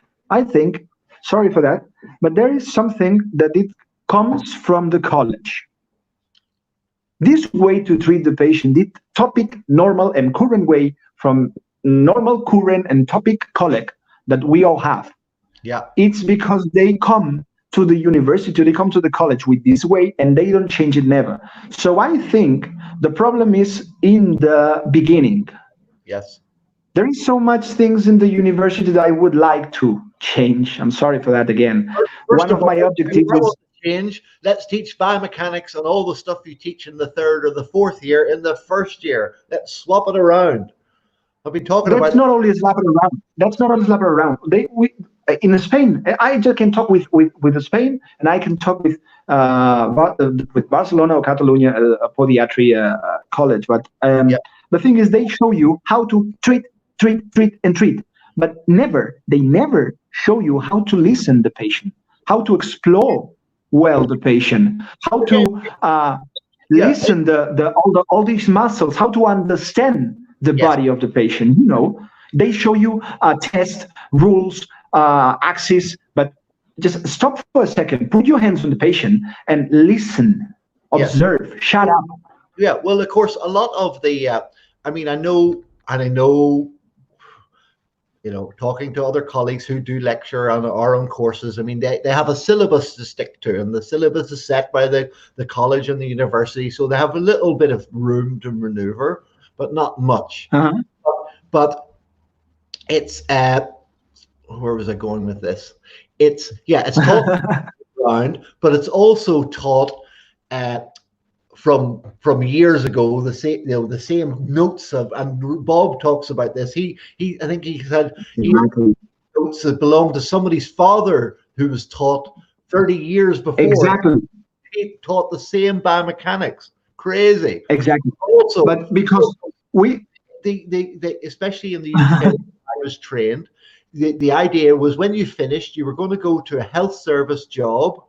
Sorry for that, but there is something that it comes from the college. This way to treat the patient, the topic, normal and current way, from normal, current, and topic colleague that we all have. Yeah, it's because they come to the university, they come to the college with this way, and they don't change it never. So I think the problem is in the beginning. Yes. There is so much things in the university that I would like to change. I'm sorry for that again. One of my objectives is change. Let's teach biomechanics and all the stuff you teach in the 3rd or the 4th year in the 1st year. Let's swap it around. I've been talking about. That's not only slap it around. That's not only slap it around. In Spain, I just can talk with Spain, and I can talk with Barcelona or Catalonia, a podiatry college. But the thing is, they show you how to treat, but they never show you how to listen the patient, how to explore well the patient, how to listen all these muscles, how to understand the body of the patient. They show you tests, rules, axis, but just stop for a second, put your hands on the patient and listen, observe, shut up. Yeah, well, of course, a lot of the, I know, talking to other colleagues who do lecture on our own courses, they have a syllabus to stick to, and the syllabus is set by the college and the university, so they have a little bit of room to maneuver, but not much. Uh-huh. But it's, where was I going with this? It's taught around, but it's also taught from years ago. The same notes of, and Bob talks about this. I think he said notes that belonged to somebody's father who was taught 30 years before. Exactly. He taught the same biomechanics. Crazy. Exactly. Also, but because especially in the UK, I was trained. The idea was when you finished, you were going to go to a health service job,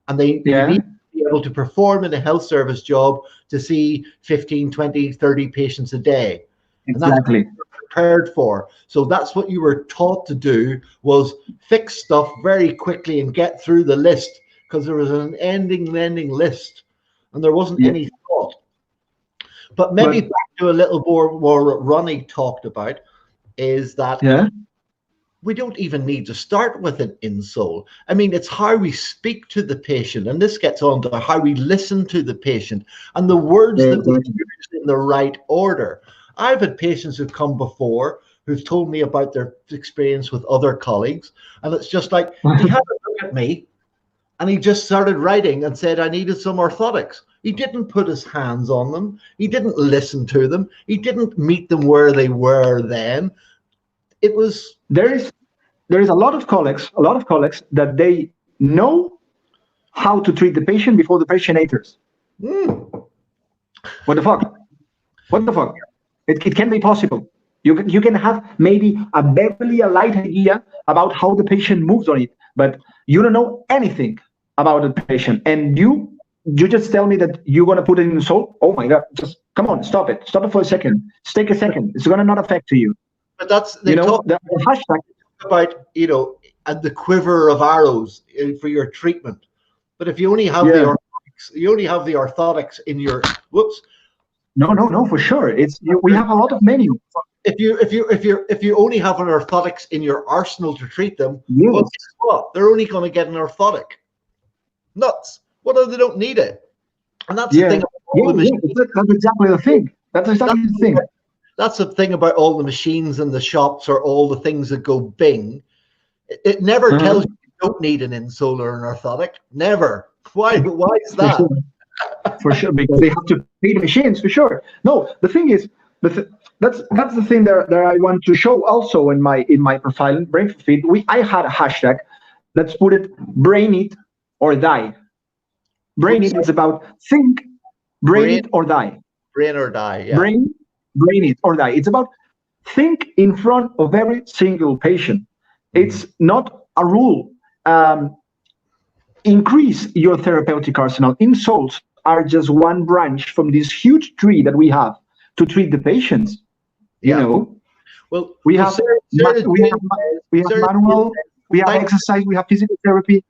and you need to be able to perform in a health service job to see 15, 20, 30 patients a day. Exactly. And that's what you were prepared for. So that's what you were taught to do, was fix stuff very quickly and get through the list, because there was an ending list, and there wasn't any thought. But maybe back to a little more what Ronnie talked about is that we don't even need to start with an insole. I mean, it's how we speak to the patient, and this gets on to how we listen to the patient and the words that we use in the right order. I've had patients who've come before who've told me about their experience with other colleagues, and it's just like, he had a look at me and he just started writing and said I needed some orthotics. He didn't put his hands on them. He didn't listen to them. He didn't meet them where they were then. It was... There is a lot of colleagues that they know how to treat the patient before the patient enters. What the fuck? What the fuck? It can be possible. You can have maybe a barely a light idea about how the patient moves on it, but you don't know anything about the patient, and you just tell me that you're gonna put it in the soul. Oh my God! Just come on, stop it for a second. Just take a second. It's gonna not affect you. But that's the hashtag about and the quiver of arrows for your treatment. But if you only have the orthotics in your No, for sure. We have a lot of menu. If you only have an orthotics in your arsenal to treat them, well, guess what? They're only going to get an orthotic. Nuts. Well, they don't need it. And that's the thing about all the machines. That's exactly the thing. That's exactly the thing. That's the thing about all the machines in the shops or all the things that go bing. It never tells you don't need an insole or an orthotic. Never. Why is that? For sure, because they have to pay the machines, for sure. No, the thing is, that's the thing that I want to show also in my profile in Brain for Fit. I had a hashtag. Let's put it: brain it or die. Brain it is about think, brain it or die. Brain or die. Yeah. Brain it or die. It's about think in front of every single patient. It's not a rule. Increase your therapeutic arsenal. Insoles are just one branch from this huge tree that we have to treat the patients. You know, well, we have manual, we have exercise, we have physical therapy.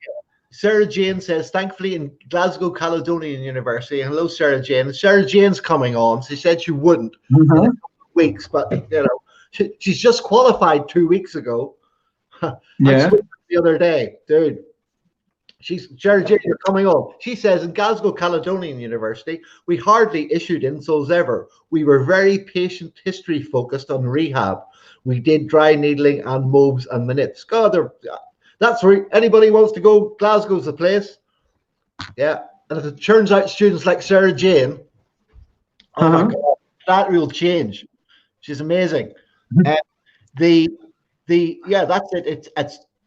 Sarah Jane says, thankfully in Glasgow Caledonian University. And hello, Sarah Jane. Sarah Jane's coming on. She said she wouldn't in a couple of weeks, but she's just qualified 2 weeks ago. The other day, dude. Sarah Jane, you're coming on. She says in Glasgow Caledonian University, we hardly issued insoles ever. We were very patient history focused on rehab. We did dry needling and mobs and minutes. God, that's where anybody wants to go. Glasgow's the place. Yeah. And if it turns out students like Sarah Jane, oh my God, that will change. She's amazing. And that's it.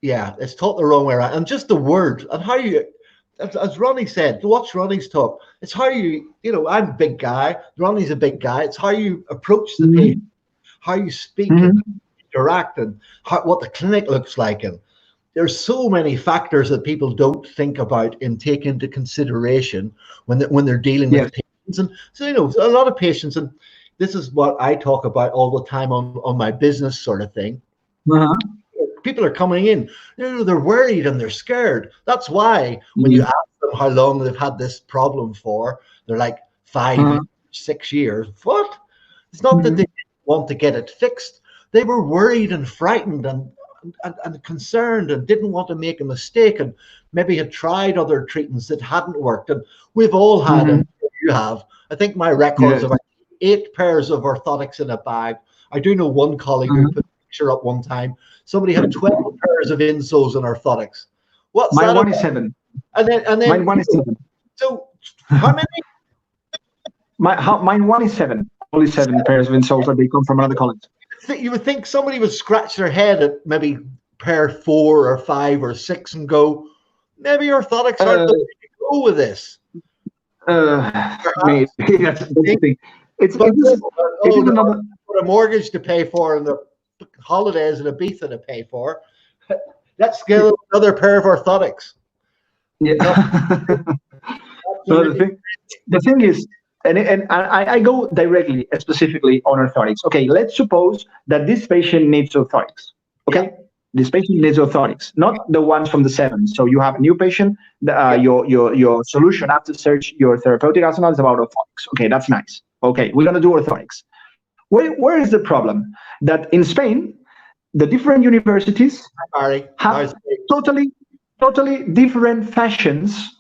It's taught the wrong way around. And just the words and how you, as Ronnie said, watch Ronnie's talk. It's how I'm a big guy. Ronnie's a big guy. It's how you approach the patient, how you speak and interact, and what the clinic looks like. And there's so many factors that people don't think about and take into consideration when they're dealing with patients. And so, a lot of patients, and this is what I talk about all the time on my business sort of thing. People are coming in, they're worried and they're scared. That's why when you ask them how long they've had this problem for, they're like 5, 6 years. What? It's not that they didn't want to get it fixed. They were worried and frightened and concerned and didn't want to make a mistake, and maybe had tried other treatments that hadn't worked. And we've all had, and you have. I think my record's about 8 pairs of orthotics in a bag. I do know one colleague who put a picture up one time. Somebody had 12 pairs of insoles and orthotics. What's my that? One is 7. And then mine one is 7. So how many? Mine one is 7. Only 7 pairs of insoles that they come from another college. You would think somebody would scratch their head at maybe pair 4 or 5 or 6 and go, maybe orthotics aren't the way to go with this. Maybe that's the thing. It's another a mortgage to pay for and the holidays in Ibiza to pay for. Let's get another pair of orthotics. So the thing is, and I go directly, specifically on orthotics. Okay, let's suppose that this patient needs orthotics. Okay, this patient needs orthotics, not the ones from the 7. So you have a new patient. Your solution after search your therapeutic arsenal is about orthotics. Okay, that's nice. Okay, we're going to do orthotics. Where is the problem? That in Spain, the different universities have totally different fashions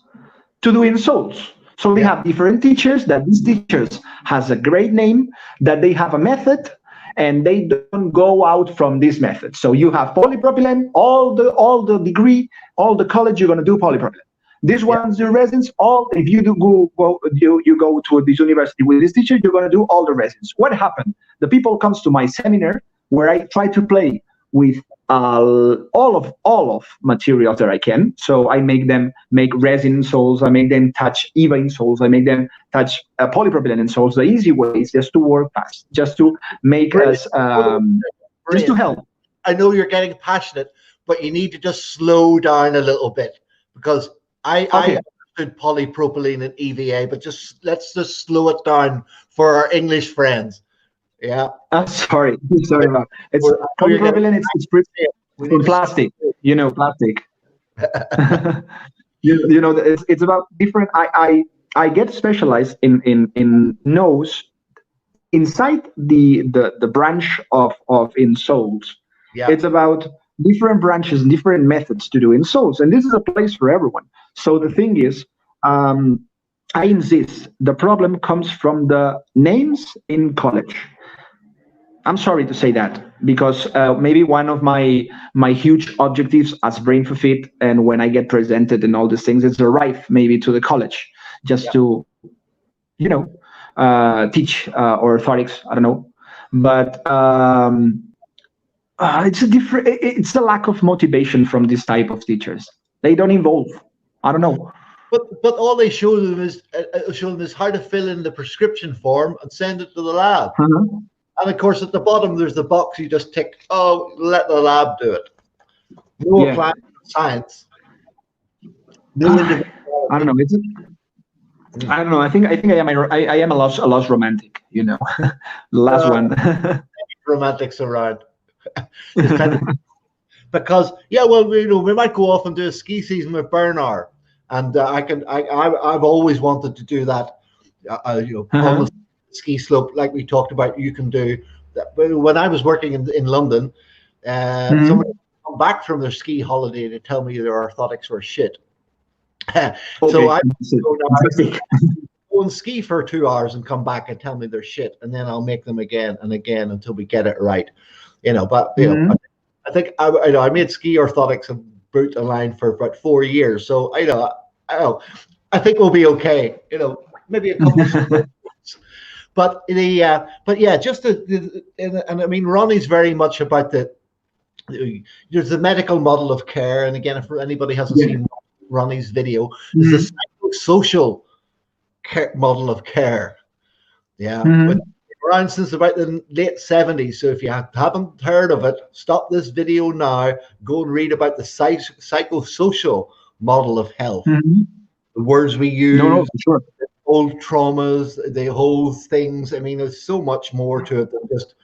to do insoles. So we have different teachers, that these teachers has a great name, that they have a method, and they don't go out from this method. So you have polypropylene, all the degree, all the college, you're going to do polypropylene. This one's the resins. If you go to this university with this teacher, you're going to do all the resins. What happened? The people comes to my seminar where I try to play with all of materials that I can. So I make them make resin soles. I make them touch EVA insoles. I make them touch polypropylene insoles. The easy way is just to work fast, just to make us, just to help. I know you're getting passionate, but you need to just slow down a little bit, because I understood polypropylene and EVA, but let's just slow it down for our English friends. Yeah. Sorry about it. It's polypropylene. It's plastic. Plastic. It's about different. I get specialized in nose inside the branch of insoles. Yeah. It's about different branches, different methods to do insoles, and this is a place for everyone. So the thing is, I insist. The problem comes from the names in college. I'm sorry to say that, because maybe one of my huge objectives as Brain for Fit, and when I get presented and all these things, it's arrive maybe to the college just to, teach orthotics. I don't know, but it's a lack of motivation from this type of teachers. They don't involve. I don't know. But all they show them is how to fill in the prescription form and send it to the lab. And of course, at the bottom, there's the box you just tick. Oh, let the lab do it. No applied science. No individual. I don't know. I don't know. I think I am a lost romantic. The last one. Romantics around. Because we might go off and do a ski season with Bernard, and I've always wanted to do that. On the ski slope, like we talked about, you can do that. When I was working in London, somebody come back from their ski holiday to tell me their orthotics were shit. So I go and ski for 2 hours and come back and tell me they're shit, and then I'll make them again and again until we get it right. But I think I made ski orthotics and boot a line for about 4 years. So I think we'll be okay. Maybe a couple of but yeah, just and I mean, Ronnie's very much about there's the medical model of care. And again, if anybody hasn't seen Ronnie's video, there's the psychosocial model of care. Yeah. Around since about the late 70s. So if you haven't heard of it, stop this video now, go and read about the psychosocial model of health. The words we use, for sure. Old traumas, the whole things. I mean, there's so much more to it than just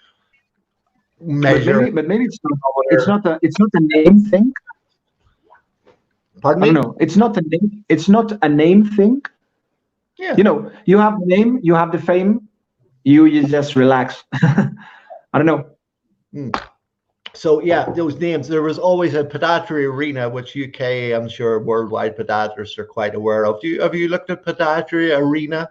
measure. But maybe it's not a name thing. Pardon me? I don't know. It's not a name thing. Yeah. You have the name, you have the fame, you just relax. I don't know. So yeah, those names. There was always a podiatry arena, which UK, I'm sure, worldwide podiatrists are quite aware of. Have you looked at podiatry arena?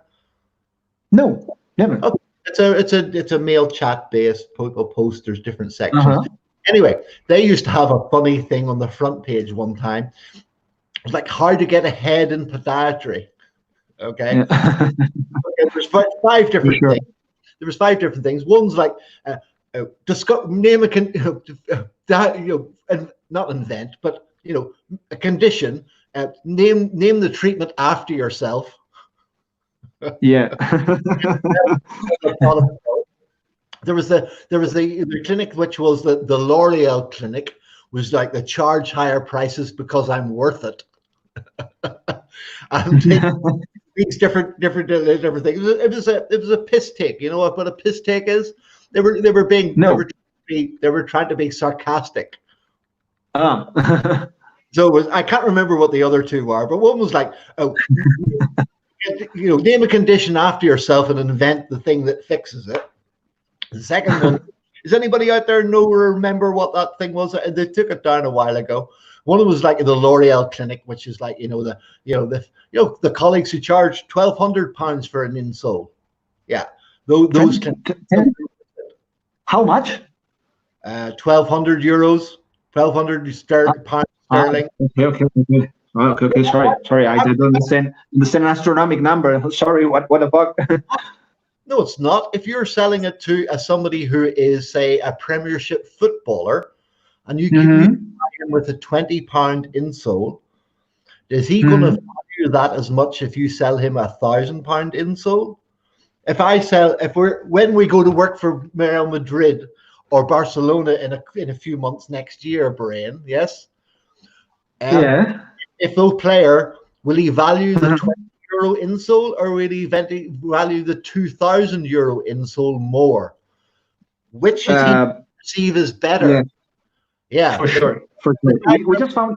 No, never. Okay. It's a male chat based post. There's different sections. Anyway, they used to have a funny thing on the front page one time. It was like how to get ahead in podiatry. Okay. There's 5 different things. There was 5 different things. One's like name and not invent, but a condition. Name the treatment after yourself. Yeah. There was the clinic, which was the L'Oreal clinic, was like the charge higher prices because I'm worth it. And these different things. It was a piss take. You know what a piss take is? They were trying to be sarcastic. So I can't remember what the other 2 were, but one was like, name a condition after yourself and invent the thing that fixes it. The second one, does anybody out there know or remember what that thing was? They took it down a while ago. One of them was like the L'Oreal clinic, which is like the colleagues who charge £1,200 for an insole. Yeah, those how much? €1,200, £1,200 sterling. Okay. Sorry. I don't understand an astronomical number. Sorry, what the fuck? No, it's not. If you're selling it to somebody who is, say, a Premiership footballer, and you keep him with a £20 insole, is he going to value that as much if you sell him a £1,000 insole? When we go to work for Real Madrid or Barcelona in a few months next year, Brian, yes? If those player, will he value the €20 insole, or will he value the €2,000 insole more? Which is he perceive as better? Yeah, for sure. We just found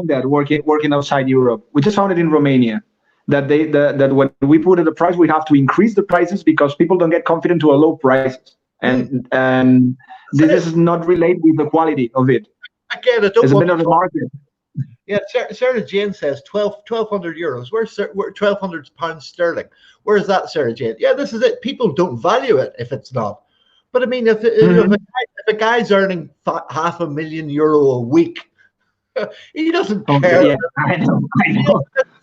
that working outside Europe. We just found it in Romania that that when we put in the price, we have to increase the prices because people don't get confident to a low price, and this is not related with the quality of it. Again, it's a bit of the market. Yeah, Sarah Jane says €1,200. Where's £1,200 sterling? Where's that, Sarah Jane? Yeah, this is it. People don't value it if it's not. But I mean, if a guy's earning €500,000 a week, he doesn't care. Yeah, I know.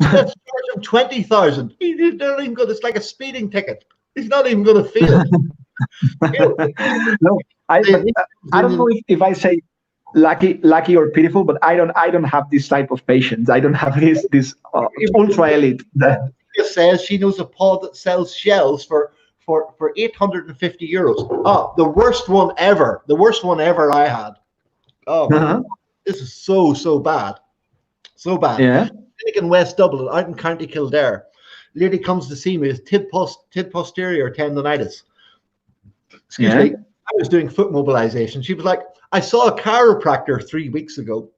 Let's charge him 20,000. He's not even good. It's like a speeding ticket. He's not even going to feel it. No, I don't know if I say lucky or pitiful, but I don't have this type of patience. I don't have this ultra elite. She says she knows a pod that sells shells for €850. Oh, the worst one ever I had. Oh, this is so bad. So bad. Yeah. In West Dublin, out in County Kildare, lady comes to see me with tib posterior tendonitis. Excuse me. I was doing foot mobilization. She was like, I saw a chiropractor 3 weeks ago,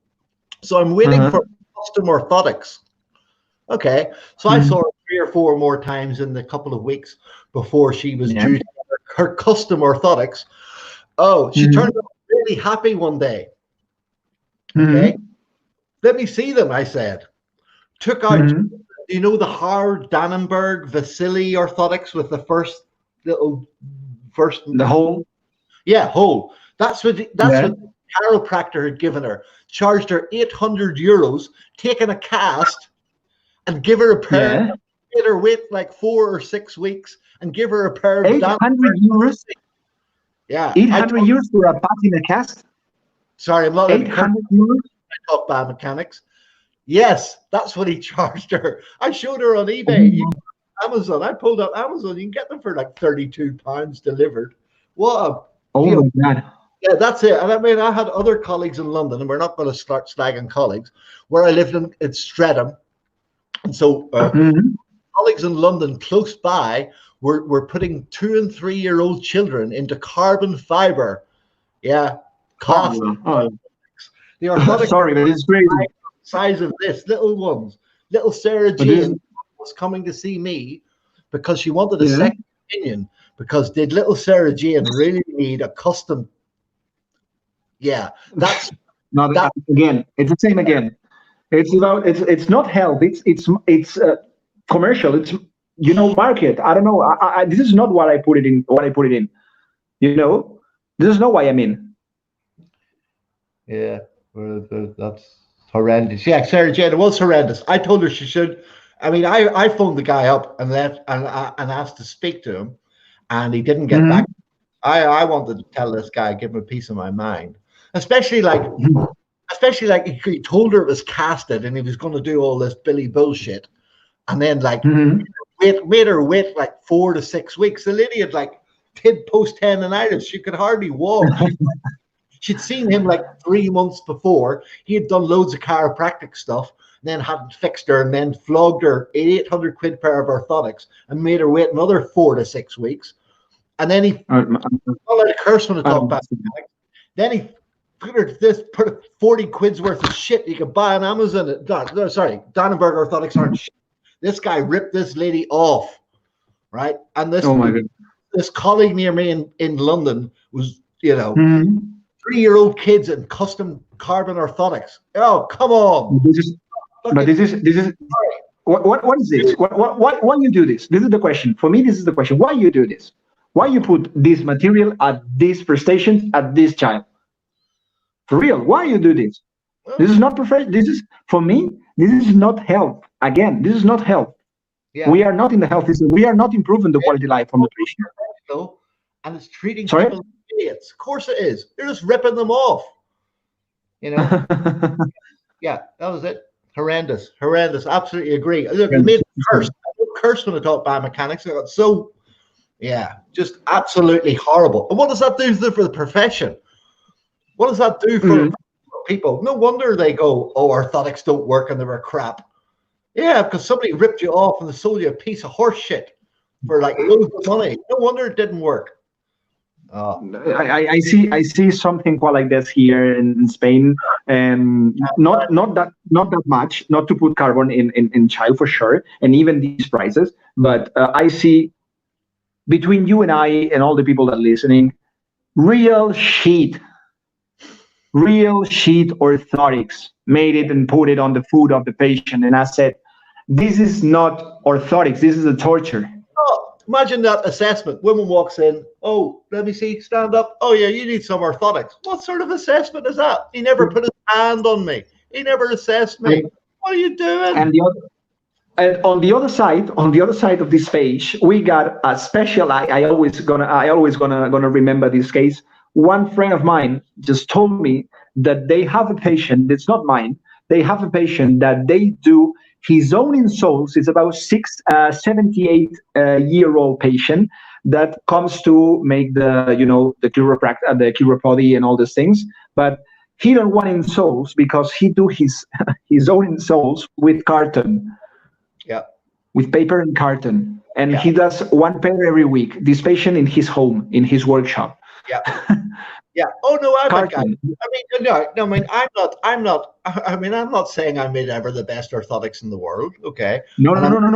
so I'm waiting for custom orthotics. Okay, so I saw her 3 or 4 more times in the couple of weeks before she was due to her custom orthotics. Oh, she turned up really happy one day. Okay, let me see them, I said. Took out, the hard Dannenberg Vasily orthotics with the the hole. Yeah, hole. That's what the chiropractor had given her. Charged her €800, taken a cast, and give her a pair. Made her wait like 4 or 6 weeks, and give her a pair of €800. Yeah, €800 for a bat in a cast. Sorry, I'm not. €800. I talk biomechanics. Yes, that's what he charged her. I showed her on eBay. Amazon. I pulled up Amazon. You can get them for like £32 delivered. What a my God. Yeah, that's it. And I mean, I had other colleagues in London, and we're not going to start slagging colleagues, where I lived in Streatham. And so colleagues in London close by were putting 2 and 3 year old children into carbon fiber. Yeah. Cost. The orthotics sorry, but it's crazy. Size of this, little ones. Little Sarah Jane was coming to see me because she wanted a second opinion, because did little Sarah Jane really need a custom? Yeah, that's again. It's the same again. It's about it's not health. It's commercial. It's market. I don't know. This is not what I put it in. This is not what I mean. Yeah, well, that's horrendous. Yeah, Sarah Jane, it was horrendous. I told her she should. I mean, I phoned the guy up and asked to speak to him, and he didn't get back. I wanted to tell this guy, give him a piece of my mind, especially like he told her it was casted and he was going to do all this Billy bullshit, and then made her wait like 4 to 6 weeks. The lady had like tib post tendonitis. She could hardly walk. She'd seen him like 3 months before. He had done loads of chiropractic stuff, and then hadn't fixed her, and then flogged her £800 pair of orthotics and made her wait another 4 to 6 weeks. And then he let a curse when I talk about it. Then he put 40 quid's worth of shit you could buy on Amazon. Sorry, Dannenberg orthotics aren't shit. This guy ripped this lady off, right? And Oh my God. this colleague near me in London was, you know, Mhm. 3-year-old kids in custom carbon orthotics. Oh, come on. This is, but this is what is this? Why you do this? This is the question. For me, this is the question. Why you do this? Why you put this material at this prestation at this child? For real, why you do this? This is not professional. This is, for me, this is not health. Again, this is not health. Yeah. We are not in the health system. We are not improving the quality of life from the patient. And it's treating Sorry? people like idiots. Of course it is. You're just ripping them off. You know? Yeah, that was it. Horrendous. Absolutely agree. Look, it made me curse. I don't curse when I talk biomechanics. I got so, yeah, just absolutely horrible. And what does that do for the profession? What does that do for people? No wonder they go, oh, orthotics don't work and they were crap. Yeah, because somebody ripped you off and they sold you a piece of horse shit for like loads of money. No wonder it didn't work. I see something quite like this here in Spain, and not that much. Not to put carbon in child for sure, and even these prices. But I see between you and I and all the people that are listening, real shit orthotics made it and put it on the foot of the patient, and I said, this is not orthotics. This is a torture. Imagine that assessment. Woman walks in. Oh, let me see. Stand up. Oh, yeah, you need some orthotics. What sort of assessment is that? He never put his hand on me. He never assessed me. What are you doing? And on the other side of this page, we got a special. I always gonna remember this case. One friend of mine just told me that they have a patient. It's not mine. They have a patient that they do his own insoles. It's about 78-year-old patient that comes to make the chiropractic, the chiropody and all these things. But he don't want insoles because he do his own insoles with carton. Yeah. With paper and carton. And he does one pair every week. This patient in his home, in his workshop. Yeah. Yeah. Oh no, I'm carton. I mean, no. I mean, I'm not saying I made ever the best orthotics in the world. Okay. No,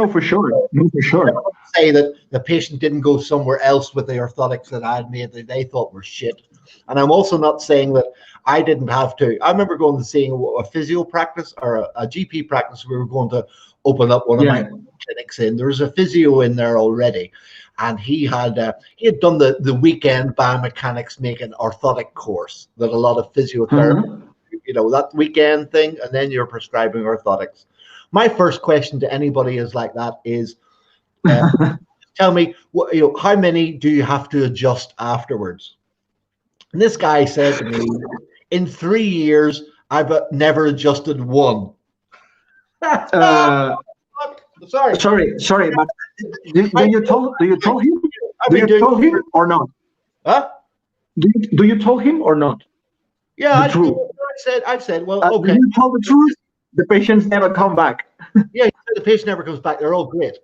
for sure. No, for sure. I don't say that the patient didn't go somewhere else with the orthotics that I had made that they thought were shit. And I'm also not saying that I didn't have to. I remember going to seeing a physio practice or a GP practice. We were going to open up one of my clinics in. There was a physio in there already. And he had done the weekend biomechanics making orthotic course that a lot of physiotherapy, that weekend thing, and then you're prescribing orthotics. My first question to anybody is like that is, tell me, how many do you have to adjust afterwards? And this guy said to me, in 3 years, I've never adjusted one. Sorry, but do you tell him or not? Huh? Do you tell him or not? Yeah, I said, well, okay. You tell the truth. The patients never come back. Yeah, he said the patient never comes back. They're all great.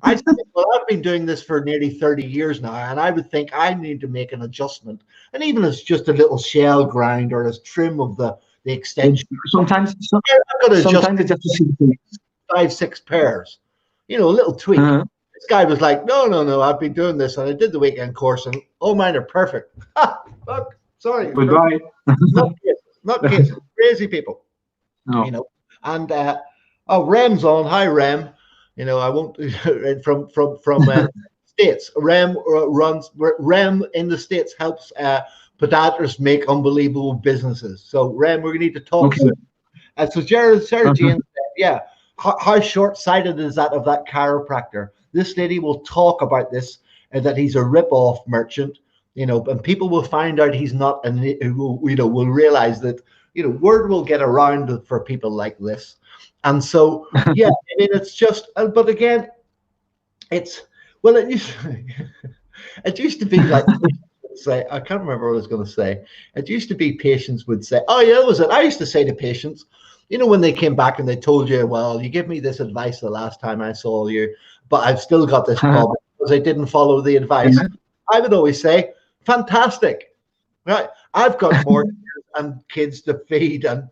I said, well, I've been doing this for nearly 30 years now, and I would think I need to make an adjustment. And even if it's just a little shell grind or a trim of the extension. Sometimes it's just 5-6 pairs, a little tweak. This guy was like, no, I've been doing this, and I did the weekend course, and all mine are perfect. Fuck, sorry. Goodbye. Not cases. Crazy people. No. And Rem's on. Hi, Rem. I won't from States. Rem in the States helps podiatrists make unbelievable businesses. So Rem, we're gonna need to talk soon. And so Sarah Jane said, yeah. How short-sighted is that of that chiropractor? This lady will talk about this and that he's a rip-off merchant, and people will find out he's not, and will realize that, word will get around for people like this. And so, yeah, I mean, it's just, but again, it used to be like, say, I can't remember what I was going to say. It used to be patients would say, oh, yeah, that was it. I used to say to patients, when they came back and they told you, well, you gave me this advice the last time I saw you, but I've still got this problem because I didn't follow the advice. I would always say, fantastic, right? I've got more and kids to feed and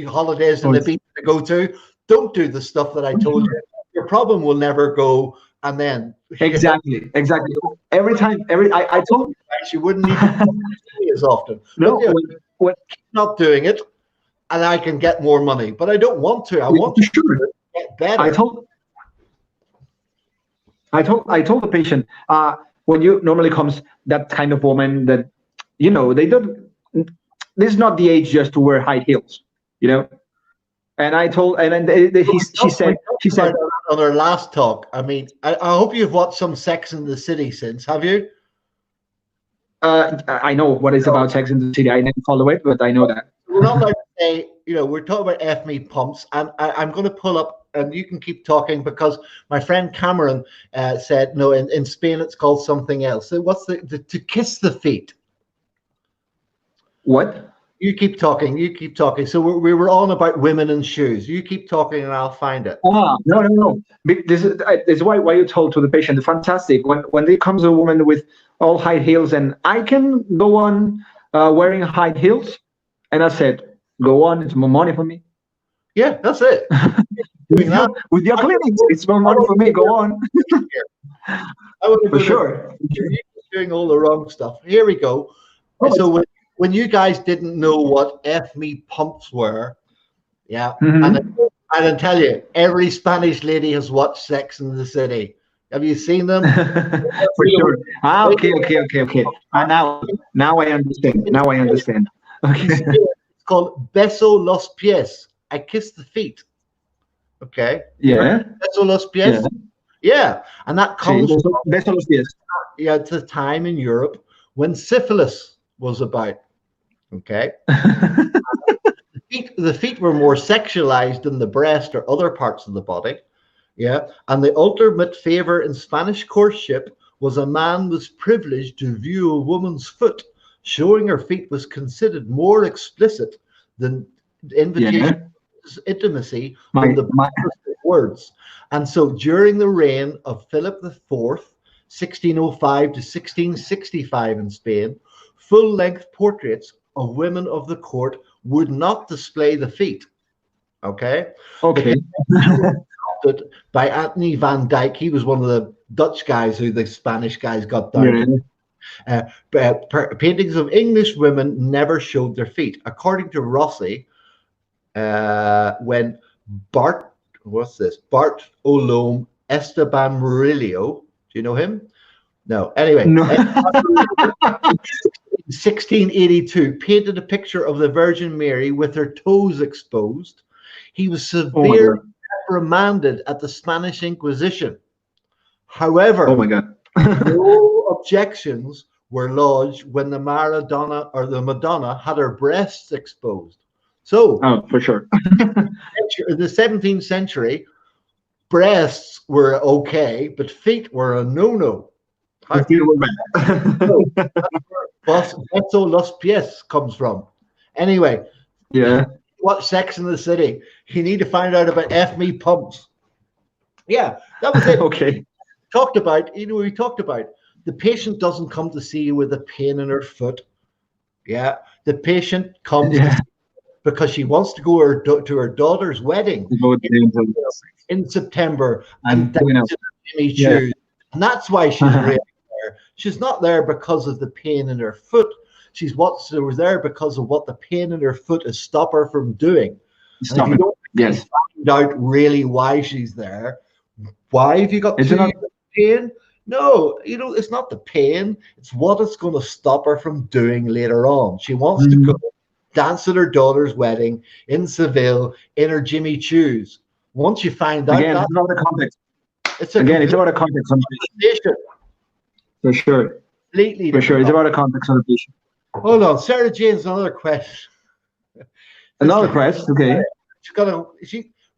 holidays and the beach to go to. Don't do the stuff that I told you. your problem will never go. And then exactly. Every time, I told you wouldn't need to as often. no, But, when not doing it, and I can get more money, but I don't want to. I want to get better. I told the patient, when you normally comes that kind of woman that, they don't. This is not the age just to wear high heels, And I told, and then she said on our last talk. I mean, I hope you've watched some Sex in the City since. Have you? I know what is about Sex in the City. I didn't follow it, but I know that. We're not like to say, we're talking about FME pumps, and I'm going to pull up, and you can keep talking because my friend Cameron said, no, in Spain it's called something else. So what's to kiss the feet? What? You keep talking. So we were on about women and shoes. You keep talking, and I'll find it. No. This is why you told to the patient. Fantastic. When there comes a woman with all high heels, and I can go on wearing high heels, and I said, go on. It's more money for me. Yeah, that's it. with your clinics, it's more money for me. Go on. For sure. You're doing all the wrong stuff. Here we go. So when you guys didn't know what FME pumps were, and I tell you, every Spanish lady has watched Sex in the City. Have you seen them? For sure. Okay. Now I understand. Okay. It's called Beso los pies. I kiss the feet. Okay. Yeah. Beso los pies. Yeah. And that comes from Beso los pies. It's a time in Europe when syphilis was about. Okay. The feet were more sexualized than the breast or other parts of the body. Yeah. And the ultimate favor in Spanish courtship was a man was privileged to view a woman's foot. Showing her feet was considered more explicit than invitation to intimacy from the words. And so during the reign of Philip IV, 1605 to 1665 in Spain, full-length portraits of women of the court would not display the feet. Okay. By Anthony van Dyck. He was one of the Dutch guys who the Spanish guys got down. Paintings of English women never showed their feet. According to Rossi, when Bartolome Esteban Murillo, do you know him? No. Anyway, no. 1682, painted a picture of the Virgin Mary with her toes exposed. He was severely reprimanded at the Spanish Inquisition. However, no objections were lodged when the Madonna had her breasts exposed. So, for sure. in the 17th century, breasts were okay, but feet were a no-no. Beso los pies comes from. Anyway, what Sex in the City? You need to find out about FME pumps. Yeah, that was it. Okay. We talked about the patient doesn't come to see you with a pain in her foot. Yeah, the patient comes because she wants to go to her daughter's wedding in September and dance in Jimmy shoes, and that's why she's really there. She's not there because of the pain in her foot. She's there because of what the pain in her foot is stop her from doing. And if you don't find out really why she's there, why have you got pain? No, it's not the pain. It's what it's going to stop her from doing later on. She wants to go dance at her daughter's wedding in Seville in her Jimmy shoes. Once you find out it's about the context. It's about a context. For sure. Completely. For sure. It's about a context on the patient. Hold on. Sarah Jane's another question. Another question? Okay.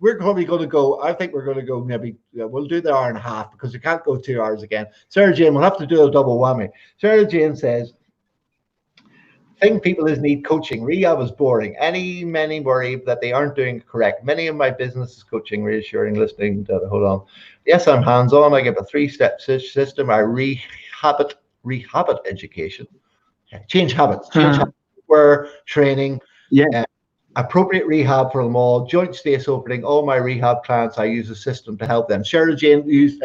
We're probably going to go. I think we're going to go maybe. We'll do the hour and a half because we can't go 2 hours again. Sarah Jane, we'll have to do a double whammy. Sarah Jane says, "Thing people is need coaching. Rehab is boring. Many worry that they aren't doing it correct. Many of my business is coaching, reassuring, listening. Hold on. Yes, I'm hands-on. I give a 3-step system. I rehab education. Change habits. Change habits. We're training. appropriate rehab for them all, joint space opening. All my rehab clients, I use a system to help them. Sarah Jane used,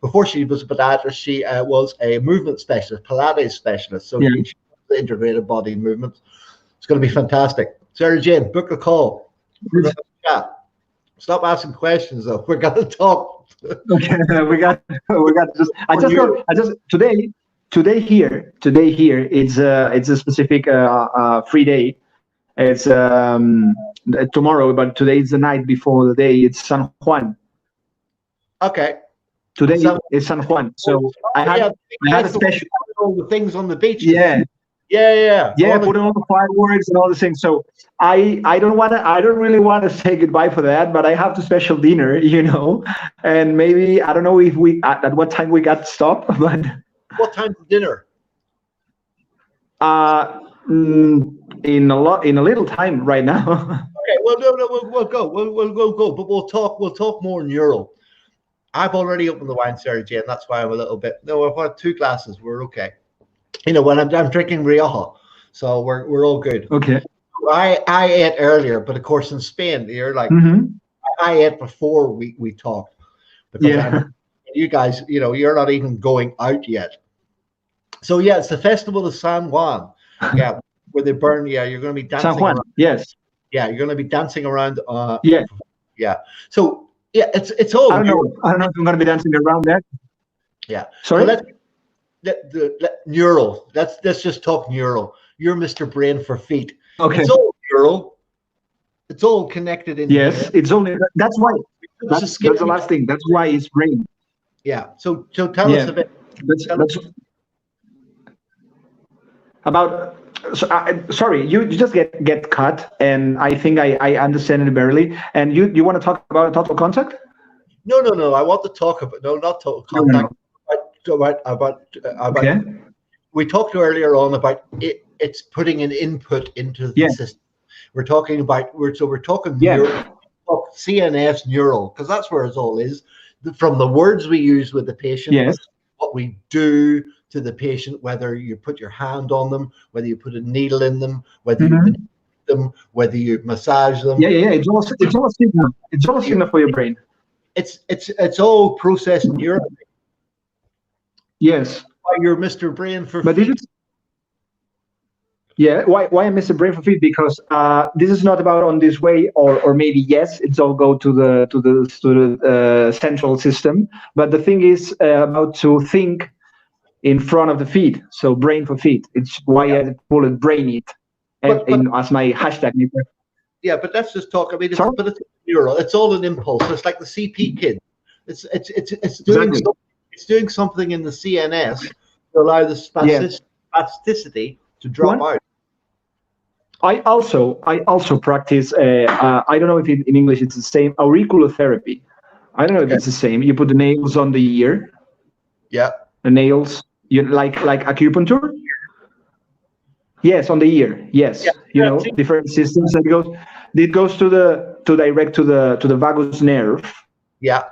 before she was a podiatrist, she was a movement specialist, Pilates specialist. So she integrated body movements. It's going to be fantastic. Sarah Jane, book a call. We're going to chat. Stop asking questions, though. We're going to talk. Okay, we got just. Today here, it's a specific free day. It's tomorrow, but today is the night before the day. It's San Juan. Okay. Today is San Juan. So I had a special. All the things on the beach. Yeah. Putting all the fireworks and all the things. So I don't really want to say goodbye for that, but I have the special dinner, and maybe I don't know if we at what time we got stopped, but what time's dinner? In a little time right now. Okay, well, no, we'll go. We'll go, but we'll talk more neuro. I've already opened the wine, Sarah Jane. That's why I'm a little bit. No, I've had 2 glasses. We're okay. When I'm drinking Rioja, so we're all good. Okay. I ate earlier, but of course in Spain, you're like I ate before we talked. Because you guys, you're not even going out yet. So yeah, it's the festival of San Juan. Yeah, where they burn. Yeah, you're going to be dancing. San Juan. Around. Yes. Yeah, you're going to be dancing around. Yeah. So yeah, it's all. I don't know if I'm going to be dancing around that. Yeah. Sorry. So let neural. Let's just talk neural. You're Mr. Brain for feet. Okay. It's all neural. It's all connected in. Yes, it's only. That's why. That's the last thing. That's why it's brain. Yeah. So tell us a bit. That's about. Sorry, you just get cut, and I think I understand it barely. And you want to talk about total contact? No. I want to talk about not total contact. About okay. We talked earlier on about it's putting an input into the system. We're talking about we're talking CNS neural, because that's where it all is. From the words we use with the patient, what we do to the patient, whether you put your hand on them, whether you put a needle in them, whether you manipulate them, whether you massage them. It's all a signal. It's all a signal for your brain. It's all processed neural. Yes. Why you're Mr. Brain for feet. Why I'm Mr. Brain for feet? Because this is not about on this way, or maybe yes, it's all go to the central system. But the thing is about to think in front of the feet. So brain for feet. It's why I call it brain it, as my hashtag. Yeah, but let's just talk. I mean, it's neural. It's all an impulse. It's like the CP kid. It's doing something. It's doing something in the CNS to allow the spasticity to drop out. I also practice. I don't know if in English it's the same, auriculotherapy. I don't know if it's the same. You put the nails on the ear. Yeah. The nails. You like acupuncture. Yes, on the ear. Yes. Yeah. Different systems. It goes direct to the vagus nerve. Yeah.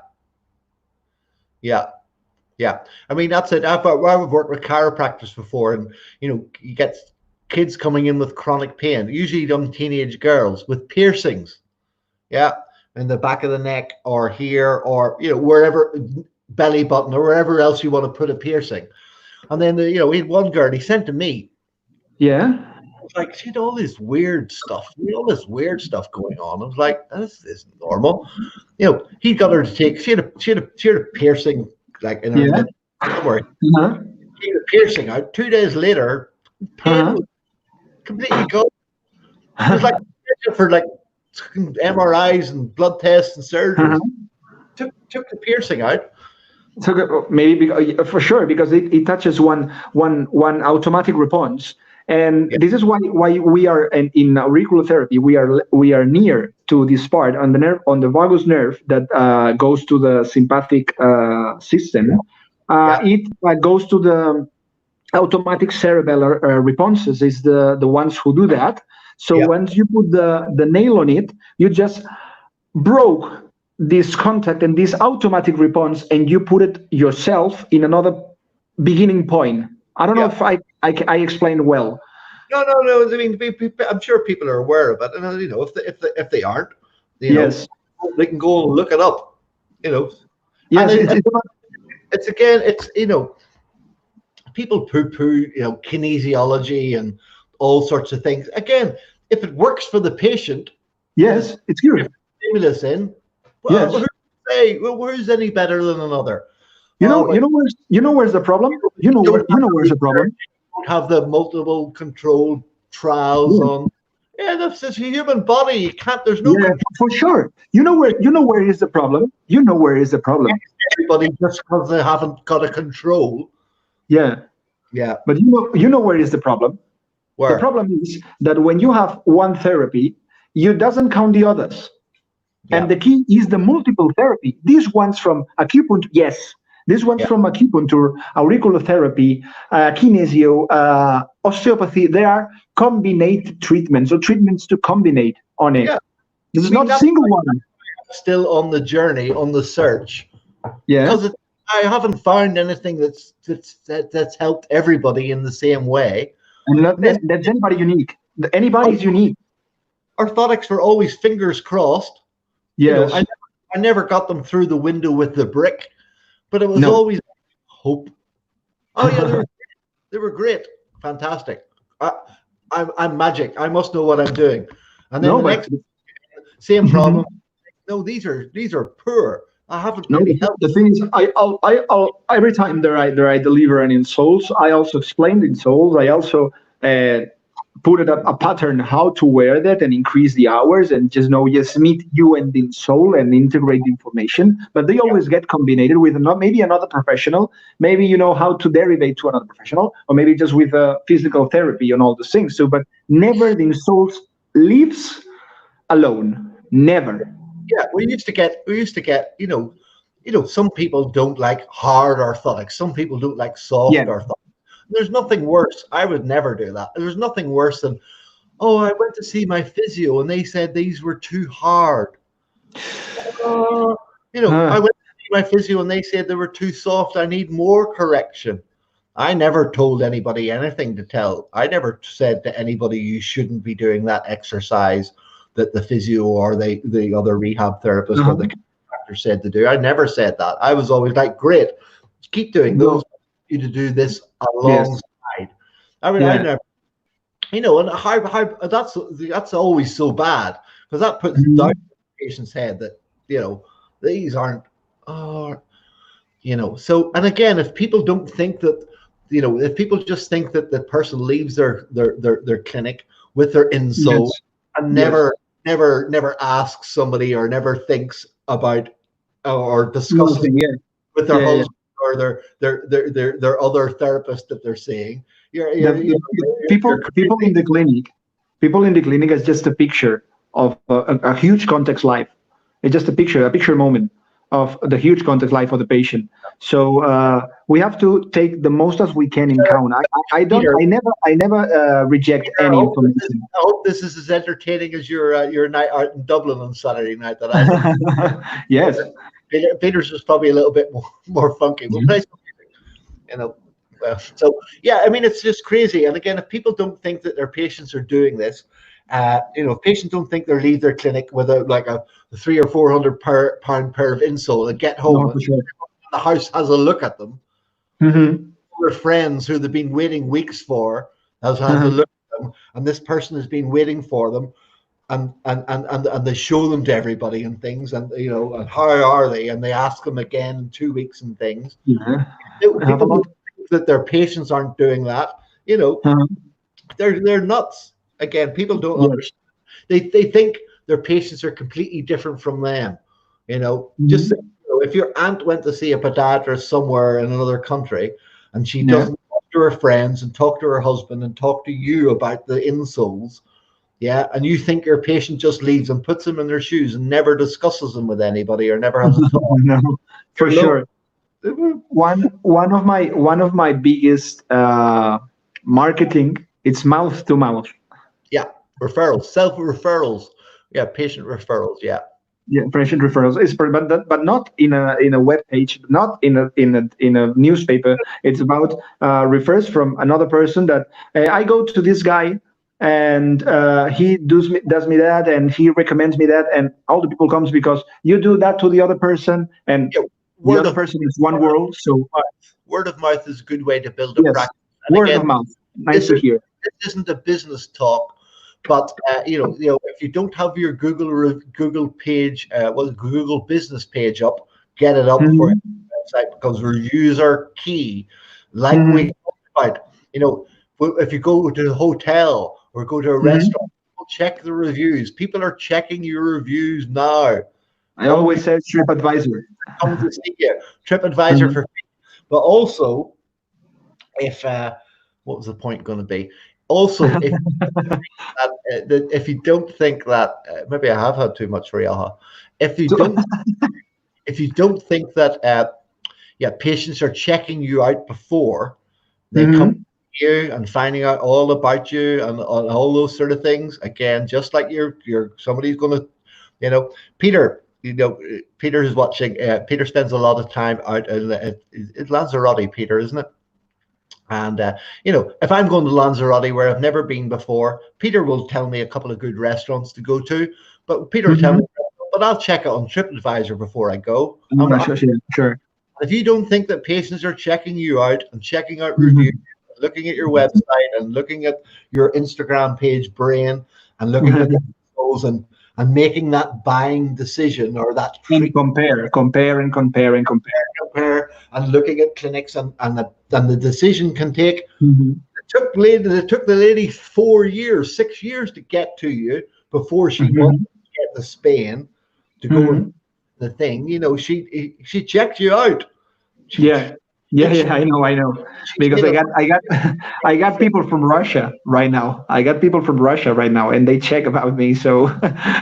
I mean, that's it. I've worked with chiropractors before, and you get kids coming in with chronic pain, usually young teenage girls with piercings, in the back of the neck or here or wherever, belly button or wherever else you want to put a piercing. And then we had one girl, he sent to me. Yeah. It's like she had all this weird stuff, going on. I was like, this isn't normal. He got her to take. She had a piercing like in her lip somewhere. She had a piercing out. 2 days later, pain was completely gone. It was like for like MRIs and blood tests and surgery. Took the piercing out. So maybe for sure, because it touches one automatic response. And this is why we are in auriculotherapy. We are near to this part on the nerve, on the vagus nerve that goes to the sympathetic system. It goes to the automatic cerebellar responses. Is the ones who do that. So once you put the nail on it, you just broke this contact and this automatic response, and you put it yourself in another beginning point. I don't know if I explained well. No. I mean, I'm sure people are aware of it, and you know, if they aren't, you know, Yes. they can go and look it up. You know, and Yes. it's again, it's you know, people poo-poo, you know, kinesiology and all sorts of things. Again, if it works for the patient, and Yes. It's if good. stimulus in, well, Yes. who's to say? Well, who's any better than another? You Oh, know. but You know where's the problem. you don't You have know the where's the research, problem. you don't have the multiple controlled trials Yeah. on. Yeah, that's just a human body. You can't. There's no Yeah. control. For sure. You know where is the problem. You know where is the problem. Everybody just because they haven't got a control. Yeah. Yeah, But you know where is the problem. The where? problem is that when you have one therapy, you doesn't count the others. And Yeah, the key is the multiple therapy. These ones from acupuncture, yes. These ones yeah, from acupuncture, auriculotherapy, kinesio, osteopathy, they are combinate treatments or treatments to combinate on it. yeah. This I is mean, not a that's single one. still on the journey, on the search, Yeah. because I haven't found anything that's helped everybody in the same way. And not, And this that's anybody unique. Anybody is unique. orthotics were always fingers crossed. You know, Yes. I never got them through the window with the brick, but it was No. always hope. Oh yeah, they were great, fantastic. I, I'm magic. I must know what I'm doing. And then No, the but next same problem. No, these are poor. I haven't no, really helped. the thing is, every time that I deliver an insoles, I also explain the insoles. I also put it up a pattern how to wear that and increase the hours and just meet you and the insole and integrate the information. But they always get combined with not maybe another professional, maybe you know how to derivate to another professional, or maybe just with physical therapy and all those things. So, but never the insoles lives alone. Never. Yeah, we used to get, some people don't like hard orthotics. Some people don't like soft Yeah. orthotics. There's nothing worse. I would never do that. There's nothing worse than, oh, I went to see my physio and they said these were too hard. Uh, I Uh, went to see my physio and they said they were too soft. I need more correction. I never told anybody anything to tell. I never said to anybody you shouldn't be doing that exercise that the physio or the other rehab therapist or the uh-huh. chiropractor said to do. I never said that. I was always like, great, keep doing No. those. You to do this Yes. alongside. I mean, I Yeah. never, and how that's always so bad because that puts doubt Mhm. in the patient's head that these aren't. Oh, so and again, if people don't think that, if people just think that the person leaves their clinic with their insole Yes. and Yes. never asks somebody or never thinks about or discusses Nothing. Yeah. with their Yeah. Yeah. husband or their other therapist that they're seeing, you're The, you're the, you're, the you're people in crazy. the clinic, is just a picture of a huge context life. It's just a picture moment of the huge context life of the patient. So we have to take the most as we can in count. I don't. Peter, I never reject Peter, any information. I hope this is as entertaining as your night out in Dublin on Saturday night that I did. Yes. Peter's was probably a little bit more funky, but nice, you know. So yeah, I mean it's just crazy. And again, if people don't think that their patients are doing this, if patients don't think they leave their clinic with a 300 or 400 pound pair of insole and get home, No, and for sure. the house has a look at them. Hmm. Their friends who they've been waiting weeks for has a look at them, and this person has been waiting for them, and they show them to everybody and things, and and how are they, and they ask them again in 2 weeks and things. Yeah. I have a People who lot. think that their patients aren't doing that, you know, Uh-huh. they're nuts. Again, people don't Yes. understand. They think their patients are completely different from them. Just Mhm. if your aunt went to see a podiatrist somewhere in another country, and she Yeah. doesn't talk to her friends and talk to her husband and talk to you about the insoles, yeah, and you think your patient just leaves and puts them in their shoes and never discusses them with anybody or never has a talk, No, for you're low. sure. One of my biggest marketing, it's mouth to mouth. Yeah, referrals, self referrals. Yeah, patient referrals. Yeah. Yeah, patient referrals is, but not in a web page, not in a newspaper. It's about refers from another person that I go to this guy and he does me that and he recommends me that and all the people comes because you do that to the other person and Yeah, the word other of person is one world. So word of mouth is a good way to build a yes, practice. And word of again, mouth. Nice this to is hear. this isn't a business talk, but if you don't have your Google page, Google business page up, get it up for Hmm. your website because reviews are key. Like we Hmm. talked about, if you go to a hotel or go to a Hmm. restaurant, check the reviews. People are checking your reviews now. I All always say TripAdvisor. come to see you. TripAdvisor Hmm. for free. But also, if what was the point going to be? Also, if you don't think that maybe I have had too much Riaha, if you So, don't if you don't think that patients are checking you out before they come mhm. to you and finding out all about you and all those sort of things, again, just like you're somebody's going to, Peter. Peter is watching. Peter spends a lot of time out in Lanzarote. Peter, isn't it? And if I'm going to Lanzarote where I've never been before, Peter will tell me a couple of good restaurants to go to. But Peter will tell me, Mhm. but I'll check it on TripAdvisor before I go. Sure, sure, sure. If you don't think that patients are checking you out and checking out reviews, Mhm. looking at your website and looking at your Instagram page, Brain, and looking at the photos and making that buying decision or that And compare, and compare, and compare. compare and looking at clinics and the decision can take. Mhm. It took the lady 4 years, 6 years to get to you before she wanted Mhm. to get to Spain to go and Mhm. the thing. She checked you out. She, Yeah, yeah, she, yeah. I know, she because made a I got people from Russia right now. I got people from Russia right now, and they check about me. So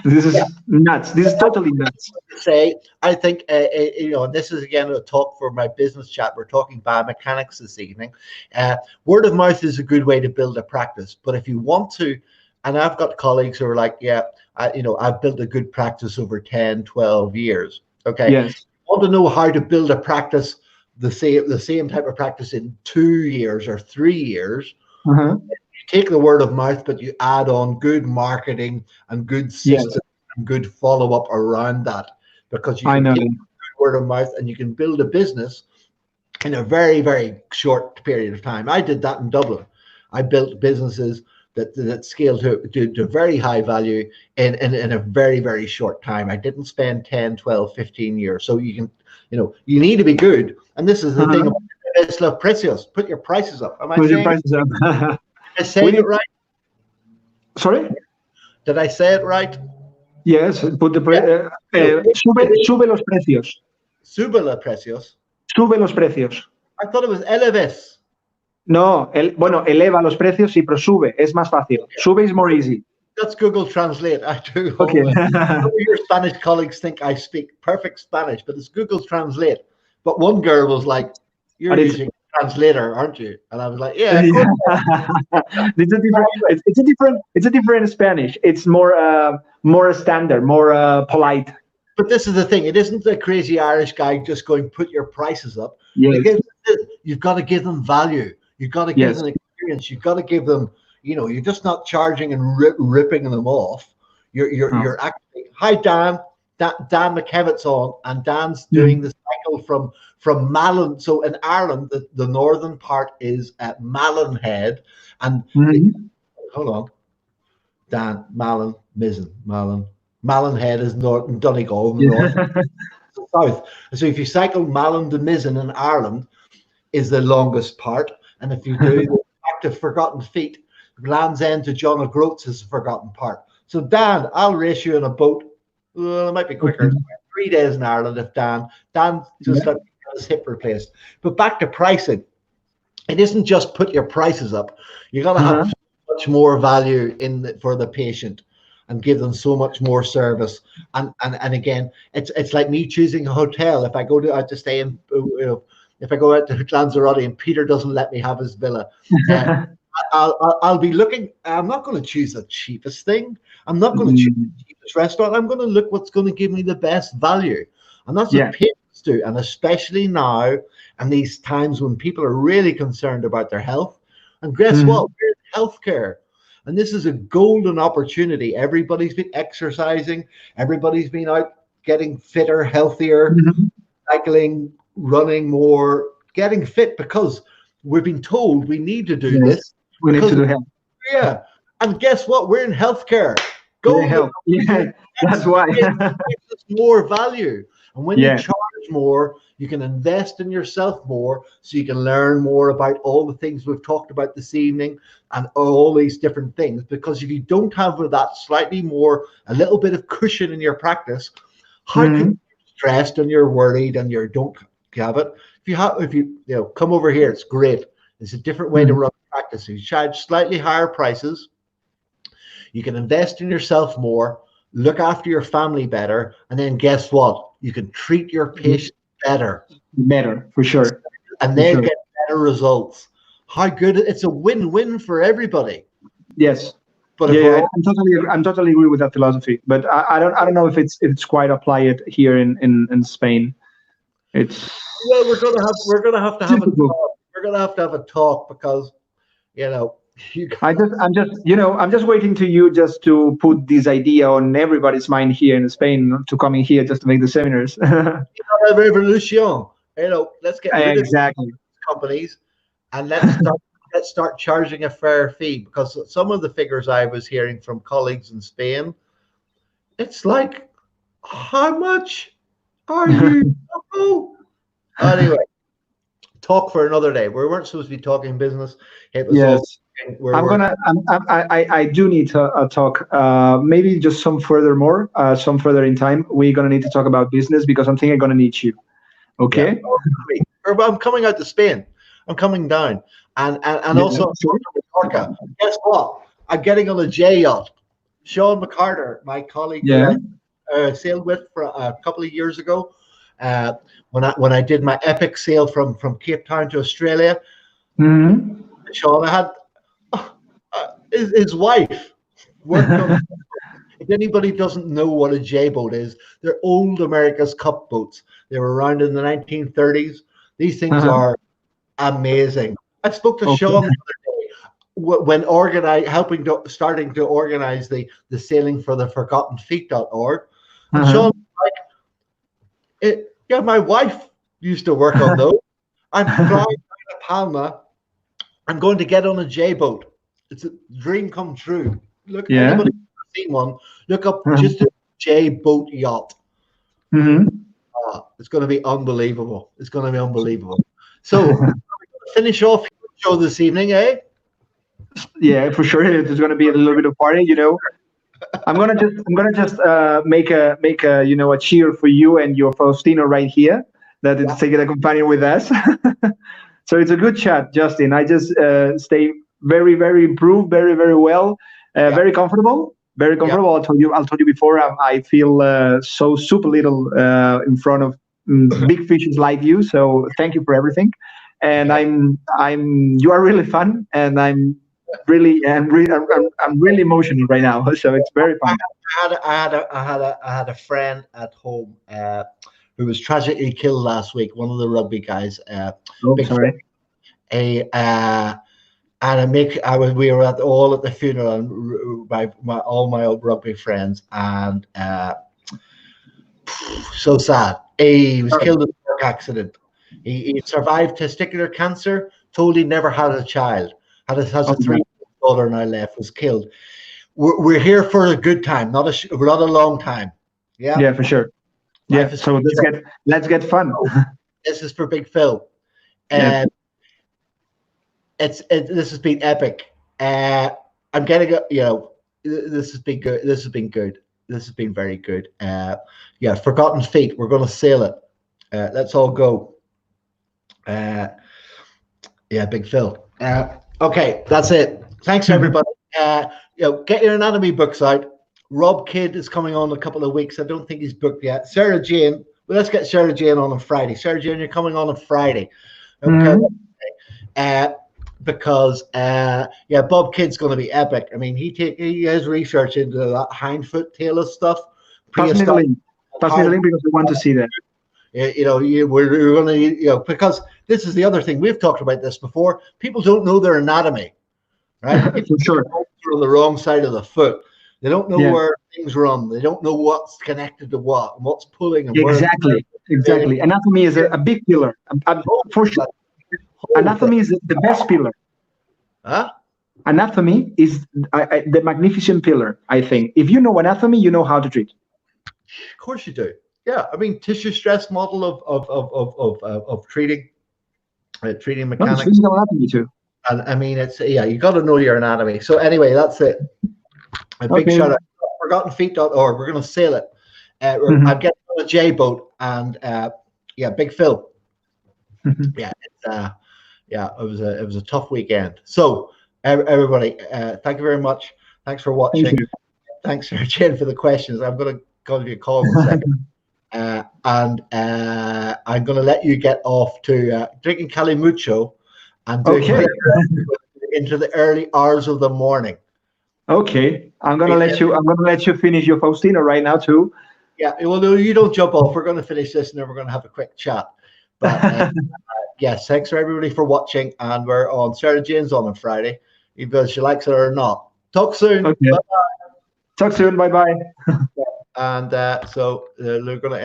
this yeah. is nuts. This is totally nuts. Say, I think and this is again a talk for my business chat. We're talking biomechanics this evening. Word of mouth is a good way to build a practice, but if you want to, and I've got colleagues who are like, yeah, I've built a good practice over 10, 12 years. Okay, Yes. want to know how to build a practice, the same type of practice in 2 years or 3 years. Uh-huh. You take the word of mouth, but you add on good marketing and good Yes, system and good follow up around that, because you I can know. take word of mouth and you can build a business in a very, very short period of time. I did that in Dublin. I built businesses that scaled to very high value in a very, very short time. I didn't spend 10, 12, 15 years. So you need to be good. And this is the thing Uh-huh. about it's los precios. Put your prices up. Am I Put your saying prices up. am I We saying it need. right? Sorry. Did I say it right? Yes. Put the Yeah. sube los precios. Sube los precios. Sube los precios. I thought it was eleves. No, bueno, eleva los precios, sí, pero sube, es más fácil. Sube is more easy. That's Google Translate. I do Okay. always. Some of your Spanish colleagues think I speak perfect Spanish, but it's Google Translate. But one girl was like, "You're But it's using a translator, aren't you?" And I was like, "Yeah, of course." it's a different. It's a different Spanish. It's more standard, more polite. But this is the thing. It isn't the crazy Irish guy just going, "Put your prices up." Yes. You've got to give them value. You've got to give Yes. them experience. You've got to give them. You're just not charging and ripping them off. No. You're actually. Hi, Dan. Dan McKevitt's on, and Dan's doing Mhm. the cycle from Malin. So in Ireland, the northern part is at Malin Head, and Mhm. hold on, Dan Malin Malin Head is north, and Donegal in the north, Yeah. the south. So if you cycle Malin to Mizzen in Ireland, is the longest part, and if you do back to Forgotten Feet, Land's End to John O'Groats is the forgotten part. So Dan, I'll race you in a boat. Well, it might be quicker. Okay. 3 days in Ireland if Dan just Yeah. got his hip replaced. But back to pricing, it isn't just put your prices up. You got to Uh-huh. have much more value for the patient and give them so much more service. And again, it's like me choosing a hotel. If I go out to stay in, if I go out to Lanzarote and Peter doesn't let me have his villa, uh, I'll be looking. I'm not going to choose the cheapest thing. I'm not going to choose Mm. the this restaurant. I'm going to look what's going to give me the best value. And that's what patients do. And especially now, and these times when people are really concerned about their health. And guess what? We're in healthcare. And this is a golden opportunity. Everybody's been exercising. Everybody's been out getting fitter, healthier, cycling, running more, getting fit because we've been told we need to do this. We need to do health. Yeah. And guess what? We're in healthcare. Go health. Yeah, that's why. It gives us more value. And when you charge more, you can invest in yourself more so you can learn more about all the things we've talked about this evening and all these different things. Because if you don't have that slightly more, a little bit of cushion in your practice, how can you be stressed and you're worried and you don't have it? If you come over here, it's great. It's a different way to run practice. You charge slightly higher prices. You can invest in yourself more, look after your family better, and then guess what? You can treat your patients better. Better, for sure. And they get better results. How good. It's a win-win for everybody. Yes. But I'm totally agree with that philosophy. But I don't know if it's quite applied here in Spain. It's well, we're gonna have to have a talk. We're gonna have to have a talk because I'm just waiting to you just to put this idea on everybody's mind here in Spain to come in here just to make the seminars. Revolution. Let's get rid of companies and let's start charging a fair fee, because some of the figures I was hearing from colleagues in Spain, it's like, how much are you? Anyway, talk for another day. We weren't supposed to be talking business. It was I do need to talk. Maybe just some further in time. We're gonna need to talk about business because I'm thinking I'm gonna need you. Okay. Yeah. I'm coming out to Spain. I'm coming down, and also Mallorca. Guess what? I'm getting on a J yacht. Sean McCarter, my colleague, I sailed with for a couple of years ago. When I did my epic sail from Cape Town to Australia, Sean, I had his wife worked on. If anybody doesn't know what a J boat is, they're old America's Cup boats. They were around in the 1930s. These things are amazing. I spoke to Sean the other day when starting to organize the sailing for the ForgottenFeet.org. And Sean was like, my wife used to work on those. I'm flying down to Palma. I'm going to get on a J boat. It's a dream come true. Look, anybody who's seen one, look up just a J boat yacht. It's going to be unbelievable. It's going to be unbelievable. So finish off the show this evening, eh? Yeah, for sure. There's going to be a little bit of party, I'm gonna just make a a cheer for you and your Faustino right here that it's taking a companion with us. So it's a good chat, Justin. I just stay very, very improved, very, very well, very comfortable, very comfortable. I told you before. I feel so super little in front of big fishes like you. So thank you for everything. And you are really fun, and I'm really emotional right now. So it's very fun. I had a friend at home who was tragically killed last week. One of the rugby guys. Sorry. We were all at the funeral, and all my old rugby friends, and so sad. He was killed in a work accident. He survived testicular cancer. Told he never had a child. Has a 3-year-old daughter now left. Was killed. We're here for a good time, not a long time. Yeah. Yeah, for sure. Yeah. So let's get fun. This is for Big Phil, and this has been epic. I'm getting this has been good. This has been good. This has been very good. Forgotten Feet. We're going to sail it. Let's all go. Big Phil. Okay, that's it. Thanks everybody. Get your anatomy books out. Rob Kidd is coming on in a couple of weeks. I don't think he's booked yet. Sarah Jane. Well, let's get Sarah Jane on Friday. Sarah Jane, you're coming on Friday. Okay. because yeah, Bob Kidd's going to be epic. I mean, he has research into that hindfoot talus stuff. Pass me the link. Pass me the link because I want to see that. You know, we're going to, you know, because this is the other thing, we've talked about this before. People don't know their anatomy, right? For sure. They're on the wrong side of the foot. They don't know where things run. They don't know what's connected to what and what's pulling. And exactly. Anatomy is a big pillar. For sure. Anatomy is the best pillar. Huh? Anatomy is the magnificent pillar, I think. If you know anatomy, you know how to treat. Of course you do. Yeah, I mean, tissue stress model of treating mechanics. No, physical anatomy too. And I mean, it's you got to know your anatomy. So anyway, that's it. A big shout out. ForgottenFeet.org. We're going to sail it. I'm getting on a J boat, and Big Phil. It was a tough weekend. So everybody, thank you very much. Thanks for watching. Thanks, Eugene, for the questions. I'm going to give you a call in a second. I'm going to let you get off to drinking Calimucho and doing into the early hours of the morning. Okay, I'm gonna let you finish your Faustino right now too. Yeah, well, no, you don't jump off. We're going to finish this and then we're going to have a quick chat. But yes, thanks for everybody for watching, and we're on Sarah Jane's on Friday, either she likes it or not. Talk soon. Okay. Bye-bye. Talk soon. Bye bye. And so we're going to